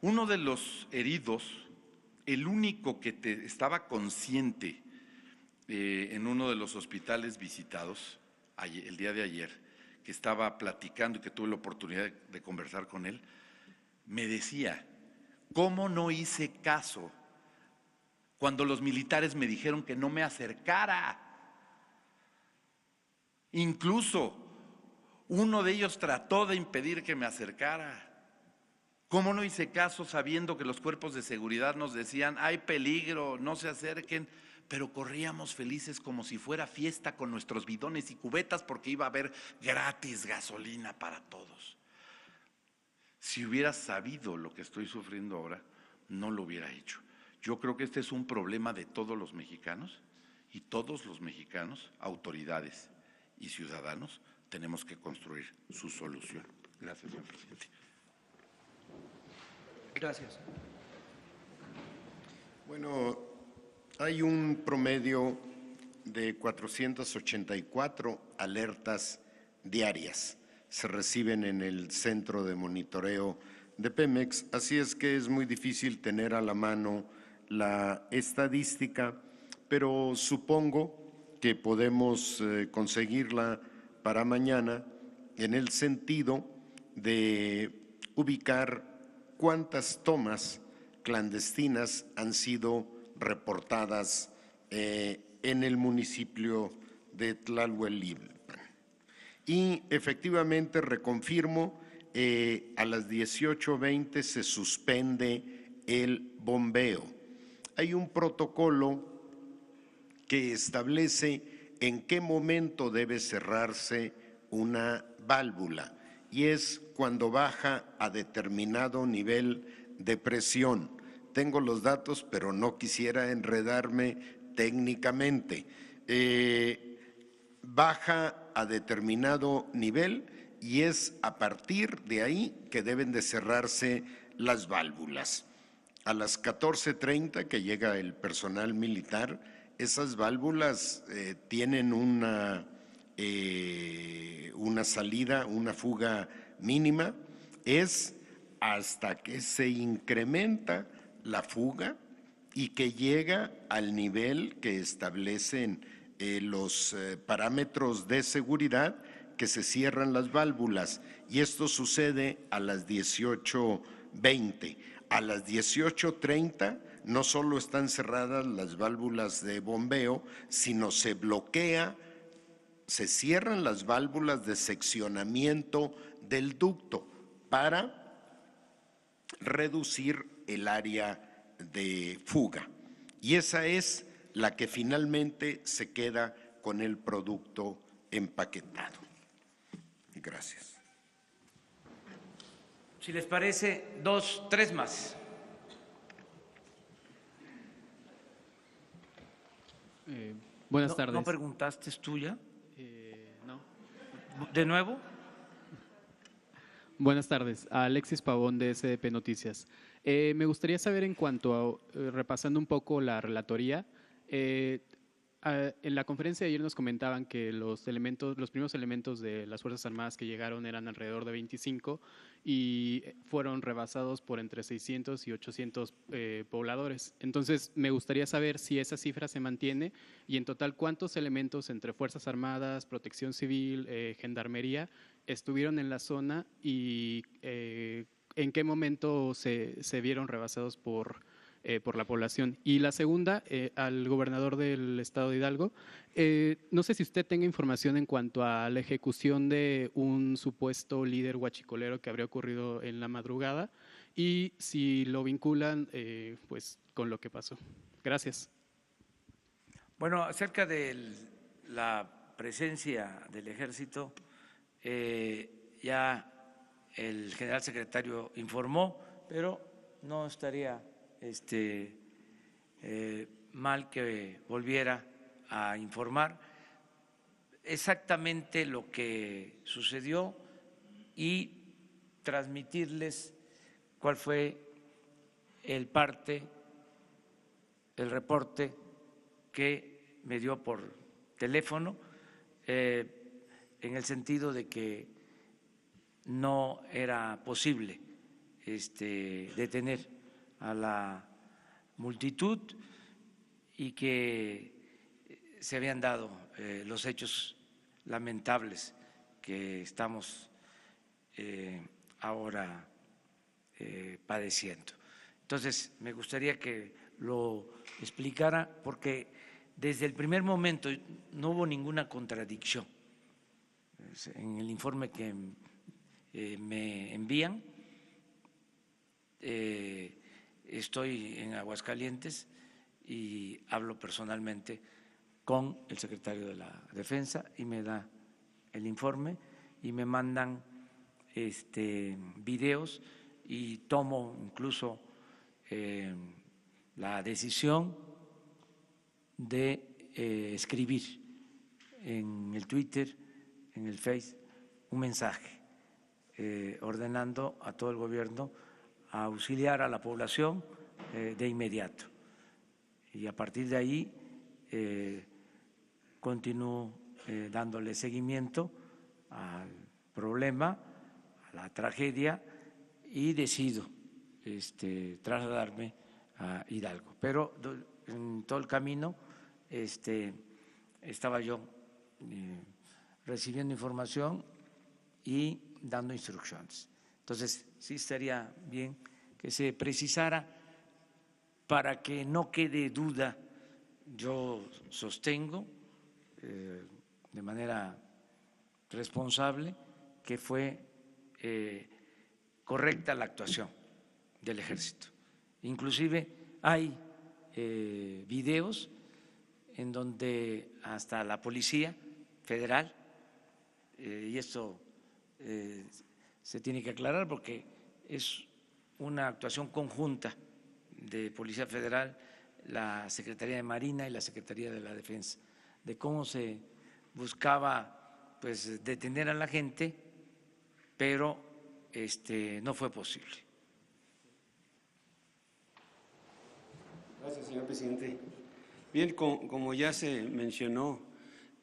Uno de los heridos, el único que estaba consciente en uno de los hospitales visitados el día de ayer, que estaba platicando y que tuve la oportunidad de conversar con él, me decía, ¿cómo no hice caso cuando los militares me dijeron que no me acercara? Incluso uno de ellos trató de impedir que me acercara. ¿Cómo no hice caso sabiendo que los cuerpos de seguridad nos decían, hay peligro, no se acerquen? Pero corríamos felices como si fuera fiesta con nuestros bidones y cubetas porque iba a haber gratis gasolina para todos. Si hubiera sabido lo que estoy sufriendo ahora, no lo hubiera hecho. Yo creo que este es un problema de todos los mexicanos y todos los mexicanos, autoridades y ciudadanos, tenemos que construir su solución. Gracias, señor presidente. Gracias. Bueno, hay un promedio de 484 alertas diarias. Se reciben en el centro de monitoreo de Pemex, así es que es muy difícil tener a la mano la estadística, pero supongo que podemos conseguirla para mañana en el sentido de ubicar cuántas tomas clandestinas han sido reportadas en el municipio de Tlahuelilpan. Y efectivamente reconfirmo, a las 18:20 se suspende el bombeo. Hay un protocolo que establece en qué momento debe cerrarse una válvula y es cuando baja a determinado nivel de presión. Tengo los datos, pero no quisiera enredarme técnicamente. Baja a determinado nivel y es a partir de ahí que deben de cerrarse las válvulas. A las 14:30 que llega el personal militar, esas válvulas tienen una salida, una fuga mínima, es hasta que se incrementa la fuga y que llega al nivel que establecen los parámetros de seguridad, que se cierran las válvulas, y esto sucede a las 18:20. A las 18:30 no solo están cerradas las válvulas de bombeo, sino se bloquea, se cierran las válvulas de seccionamiento del ducto para reducir el área de fuga. Y esa es la que finalmente se queda con el producto empaquetado. Gracias. Si les parece, 2, 3 más. Buenas tardes. ¿No preguntaste, es tuya? No. ¿De nuevo? Buenas tardes, Alexis Pavón de SDP Noticias. Me gustaría saber, en cuanto a, repasando un poco la relatoría, en la conferencia de ayer nos comentaban que los primeros elementos de las Fuerzas Armadas que llegaron eran alrededor de 25 y fueron rebasados por entre 600 y 800 pobladores. Entonces, me gustaría saber si esa cifra se mantiene y en total cuántos elementos entre Fuerzas Armadas, Protección Civil, Gendarmería estuvieron en la zona y en qué momento se vieron rebasados por la población. Y la segunda, al gobernador del estado de Hidalgo, no sé si usted tenga información en cuanto a la ejecución de un supuesto líder huachicolero que habría ocurrido en la madrugada y si lo vinculan pues con lo que pasó. Gracias. Bueno, acerca de la presencia del ejército, ya el general secretario informó, pero no estaría mal que volviera a informar exactamente lo que sucedió y transmitirles cuál fue el reporte que me dio por teléfono, en el sentido de que no era posible detener a la multitud y que se habían dado los hechos lamentables que estamos ahora padeciendo. Entonces, me gustaría que lo explicara porque desde el primer momento no hubo ninguna contradicción. En el informe que me envían, estoy en Aguascalientes y hablo personalmente con el secretario de la Defensa y me da el informe y me mandan videos y tomo incluso la decisión de escribir en el Twitter, en el Face, un mensaje ordenando a todo el gobierno a auxiliar a la población de inmediato. Y a partir de ahí continúo dándole seguimiento al problema, a la tragedia y decido trasladarme a Hidalgo. Pero en todo el camino estaba yo recibiendo información y dando instrucciones. Entonces, sí estaría bien que se precisara para que no quede duda. Yo sostengo de manera responsable que fue correcta la actuación del Ejército. Inclusive hay videos en donde hasta la Policía Federal, y esto se tiene que aclarar porque es una actuación conjunta de Policía Federal, la Secretaría de Marina y la Secretaría de la Defensa, de cómo se buscaba pues detener a la gente, pero no fue posible. Gracias, señor presidente. Bien, como ya se mencionó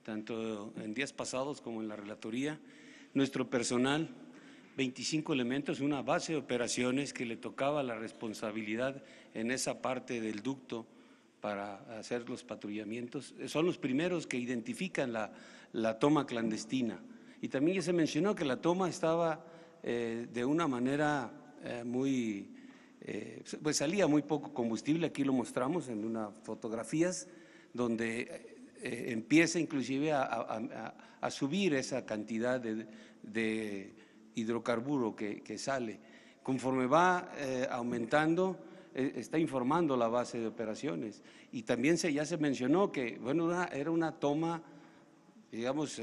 tanto en días pasados como en la relatoría, nuestro personal 25 elementos, una base de operaciones que le tocaba la responsabilidad en esa parte del ducto para hacer los patrullamientos. Son los primeros que identifican la toma clandestina. Y también ya se mencionó que la toma estaba de una manera pues salía muy poco combustible, aquí lo mostramos en unas fotografías, donde empieza inclusive a subir esa cantidad de hidrocarburo que sale. Conforme va aumentando, está informando la base de operaciones. Y también ya se mencionó que, bueno, era una toma, digamos,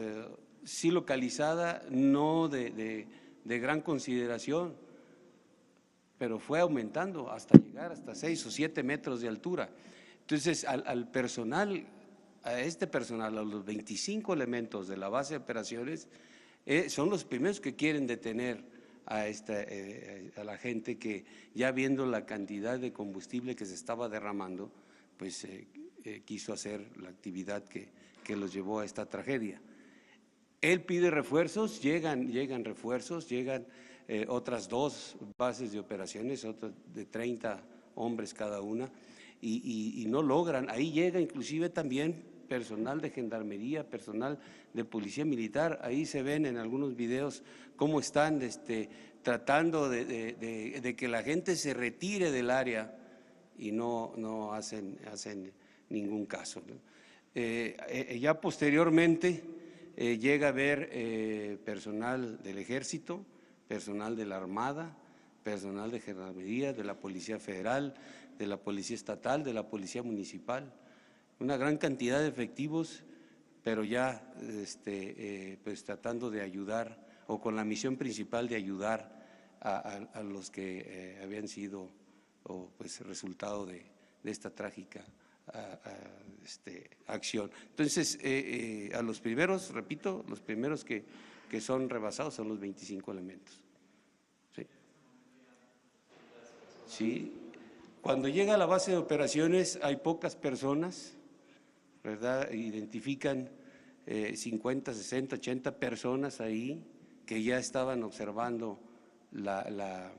sí localizada, no de gran consideración, pero fue aumentando hasta llegar hasta 6 o 7 metros de altura. Entonces, al personal, a este personal, a los 25 elementos de la base de operaciones, son los primeros que quieren detener a la gente que, ya viendo la cantidad de combustible que se estaba derramando, pues quiso hacer la actividad que los llevó a esta tragedia. Él pide refuerzos, llegan refuerzos, llegan otras 2 bases de operaciones, otras de 30 hombres cada una, y no logran. Ahí llega inclusive también personal de gendarmería, personal de policía militar. Ahí se ven en algunos videos cómo están tratando de que la gente se retire del área y no hacen ningún caso, ¿no? Ya posteriormente llega a haber personal del Ejército, personal de la Armada, personal de Gendarmería, de la Policía Federal, de la Policía Estatal, de la Policía Municipal, una gran cantidad de efectivos, pero ya pues tratando de ayudar, o con la misión principal de ayudar a los que habían sido pues resultado de esta trágica acción. Entonces, a los primeros, repito, los primeros que son rebasados son los 25 elementos. ¿Sí? Sí. Cuando llega a la base de operaciones hay pocas personas, ¿verdad? Identifican 50, 60, 80 personas ahí que ya estaban observando la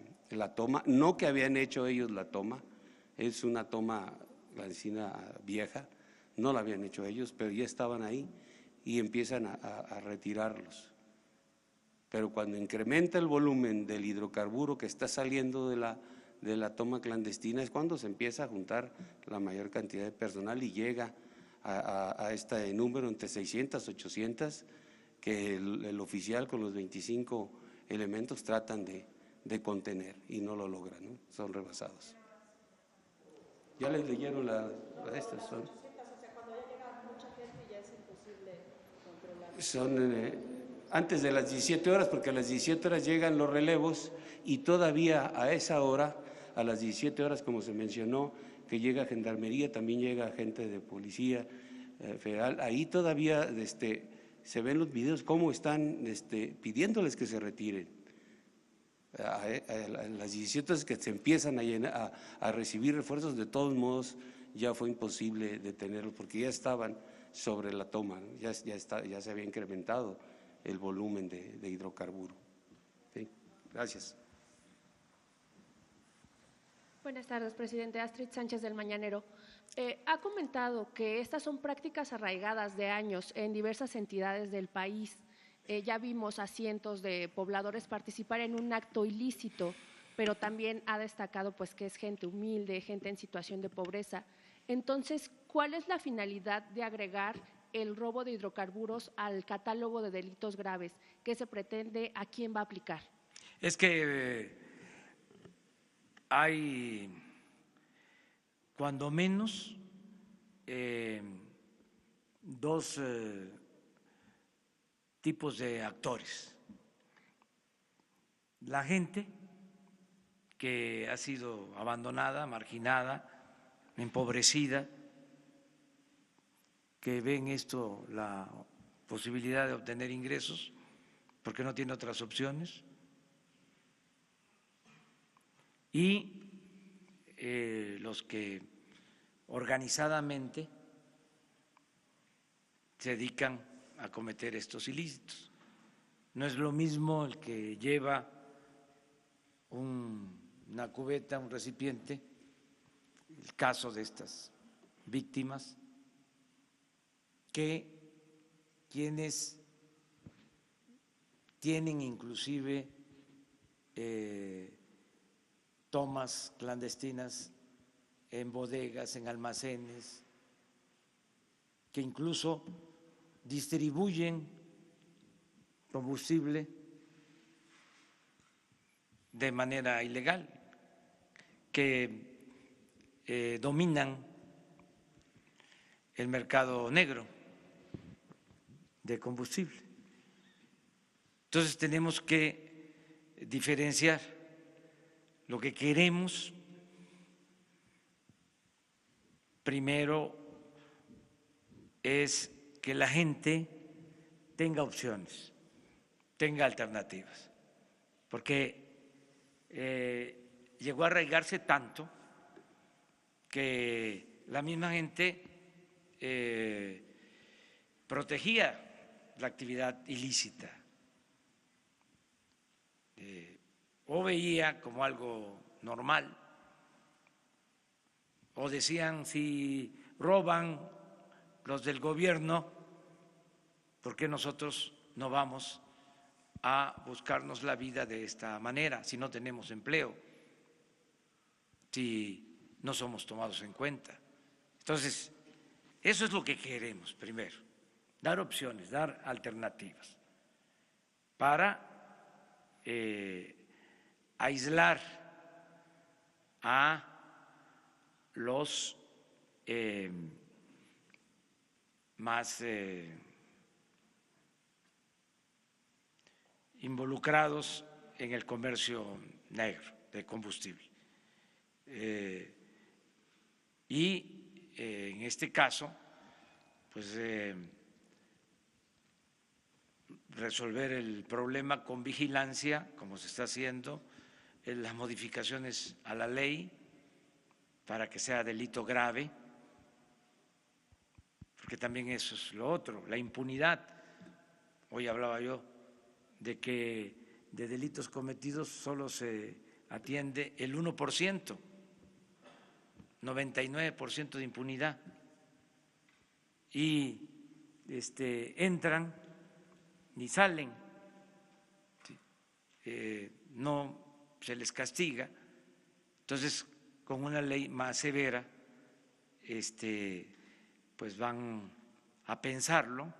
toma, no que habían hecho ellos la toma, es una toma clandestina vieja, no la habían hecho ellos, pero ya estaban ahí y empiezan a retirarlos. Pero cuando incrementa el volumen del hidrocarburo que está saliendo de la toma clandestina es cuando se empieza a juntar la mayor cantidad de personal y llega a este número entre 600 y 800 que el oficial con los 25 elementos tratan de contener y no lo logran, ¿no? Son rebasados. Ya les leyeron estas son. Son antes de las 17 horas, porque a las 17 horas llegan los relevos y todavía a esa hora, a las 17 horas, como se mencionó, que llega Gendarmería, también llega gente de Policía Federal, ahí todavía se ven los videos cómo están pidiéndoles que se retiren. A las 17 horas que se empiezan a recibir refuerzos, de todos modos ya fue imposible detenerlos porque ya estaban sobre la toma, ¿no? ya se había incrementado el volumen de hidrocarburo. ¿Sí? Gracias. Buenas tardes, presidente. Astrid Sánchez del Mañanero. Ha comentado que estas son prácticas arraigadas de años en diversas entidades del país. Ya vimos a cientos de pobladores participar en un acto ilícito, pero también ha destacado pues que es gente humilde, gente en situación de pobreza. Entonces, ¿cuál es la finalidad de agregar el robo de hidrocarburos al catálogo de delitos graves? ¿Qué se pretende? ¿A quién va a aplicar? Es que hay, cuando menos, 2 tipos de actores. La gente que ha sido abandonada, marginada, empobrecida, que ven esto la posibilidad de obtener ingresos porque no tiene otras opciones, y los que organizadamente se dedican a cometer estos ilícitos. No es lo mismo el que lleva una cubeta, un recipiente, el caso de estas víctimas, que quienes tienen inclusive tomas clandestinas en bodegas, en almacenes, que incluso distribuyen combustible de manera ilegal, que dominan el mercado negro de combustible. Entonces tenemos que diferenciar lo que queremos. Primero es que la gente tenga opciones, tenga alternativas, porque llegó a arraigarse tanto que la misma gente protegía la actividad ilícita o veía como algo normal, o decían, si roban los del gobierno, ¿por qué nosotros no vamos a buscarnos la vida de esta manera si no tenemos empleo, si no somos tomados en cuenta? Entonces, eso es lo que queremos primero, dar opciones, dar alternativas para aislar a los más involucrados en el comercio negro de combustible. Y en este caso, pues resolver el problema con vigilancia, como se está haciendo, las modificaciones a la ley para que sea delito grave, porque también eso es lo otro, la impunidad. Hoy hablaba yo de que de delitos cometidos solo se atiende el 1%, 99% de impunidad, y entran ni salen, no se les castiga. Entonces, con una ley más severa, pues van a pensarlo.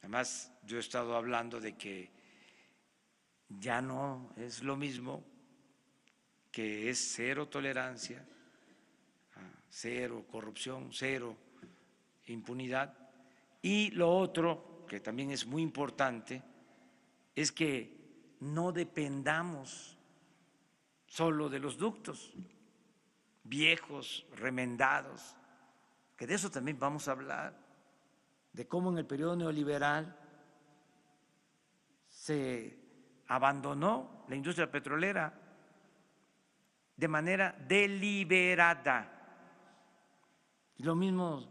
Además, yo he estado hablando de que ya no es lo mismo, que es cero tolerancia, cero corrupción, cero impunidad. Y lo otro, que también es muy importante, es que no dependamos solo de los ductos viejos, remendados, que de eso también vamos a hablar, de cómo en el periodo neoliberal se abandonó la industria petrolera de manera deliberada. Lo mismo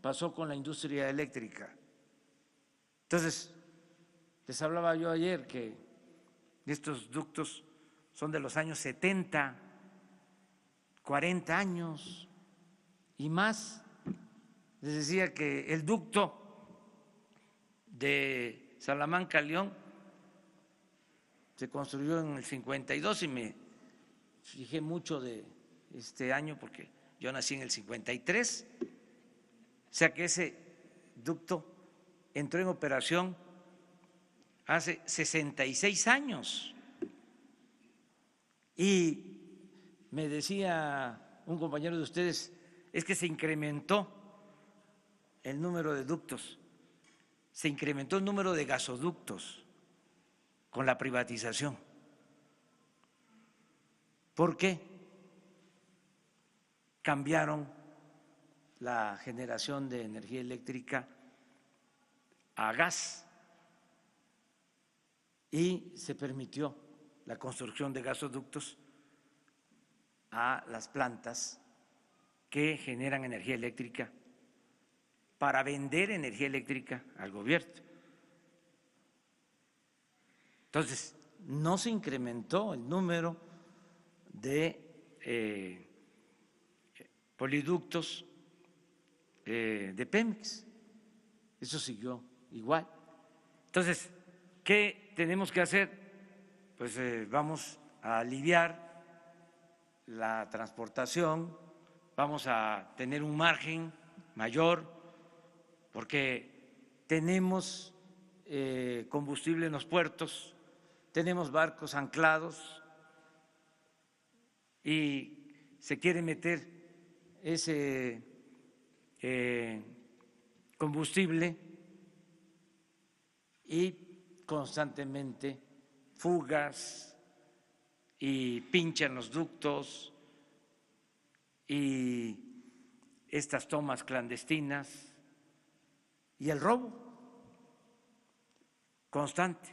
pasó con la industria eléctrica. Entonces, les hablaba yo ayer que estos ductos son de los años 70, 40 años y más. Les decía que el ducto de Salamanca a León se construyó en el 52 y me fijé mucho de este año porque yo nací en el 53, o sea que ese ducto entró en operación hace 66 años. Y me decía un compañero de ustedes, es que se incrementó el número de ductos, se incrementó el número de gasoductos con la privatización. ¿Por qué? Cambiaron la generación de energía eléctrica a gas y se permitió la construcción de gasoductos a las plantas que generan energía eléctrica para vender energía eléctrica al gobierno. Entonces, no se incrementó el número de poliductos de Pemex. Eso siguió igual. Entonces, ¿qué tenemos que hacer? Pues vamos a aliviar la transportación, vamos a tener un margen mayor, porque tenemos combustible en los puertos, tenemos barcos anclados y se quiere meter ese combustible y constantemente fugas y pinchan los ductos y estas tomas clandestinas y el robo constante.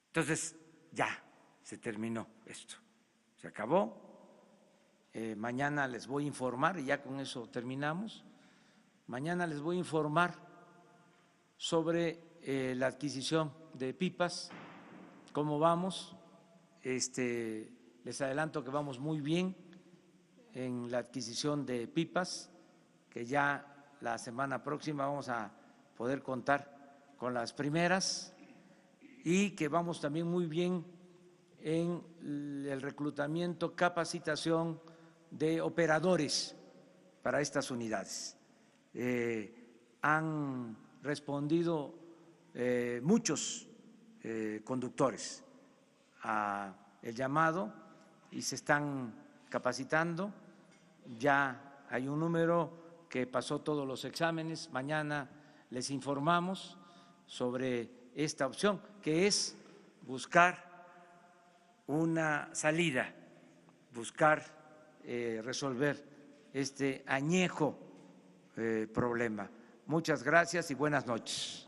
Entonces ya se terminó esto, se acabó. Mañana les voy a informar, y ya con eso terminamos. Mañana les voy a informar sobre la adquisición de pipas, cómo vamos. Les adelanto que vamos muy bien en la adquisición de pipas, que ya la semana próxima vamos a poder contar con las primeras, y que vamos también muy bien en el reclutamiento, capacitación de operadores para estas unidades. Han respondido muchos conductores a el llamado y se están capacitando. Ya hay un número que pasó todos los exámenes. Mañana les informamos sobre esta opción, que es buscar una salida, buscar resolver este añejo problema. Muchas gracias y buenas noches.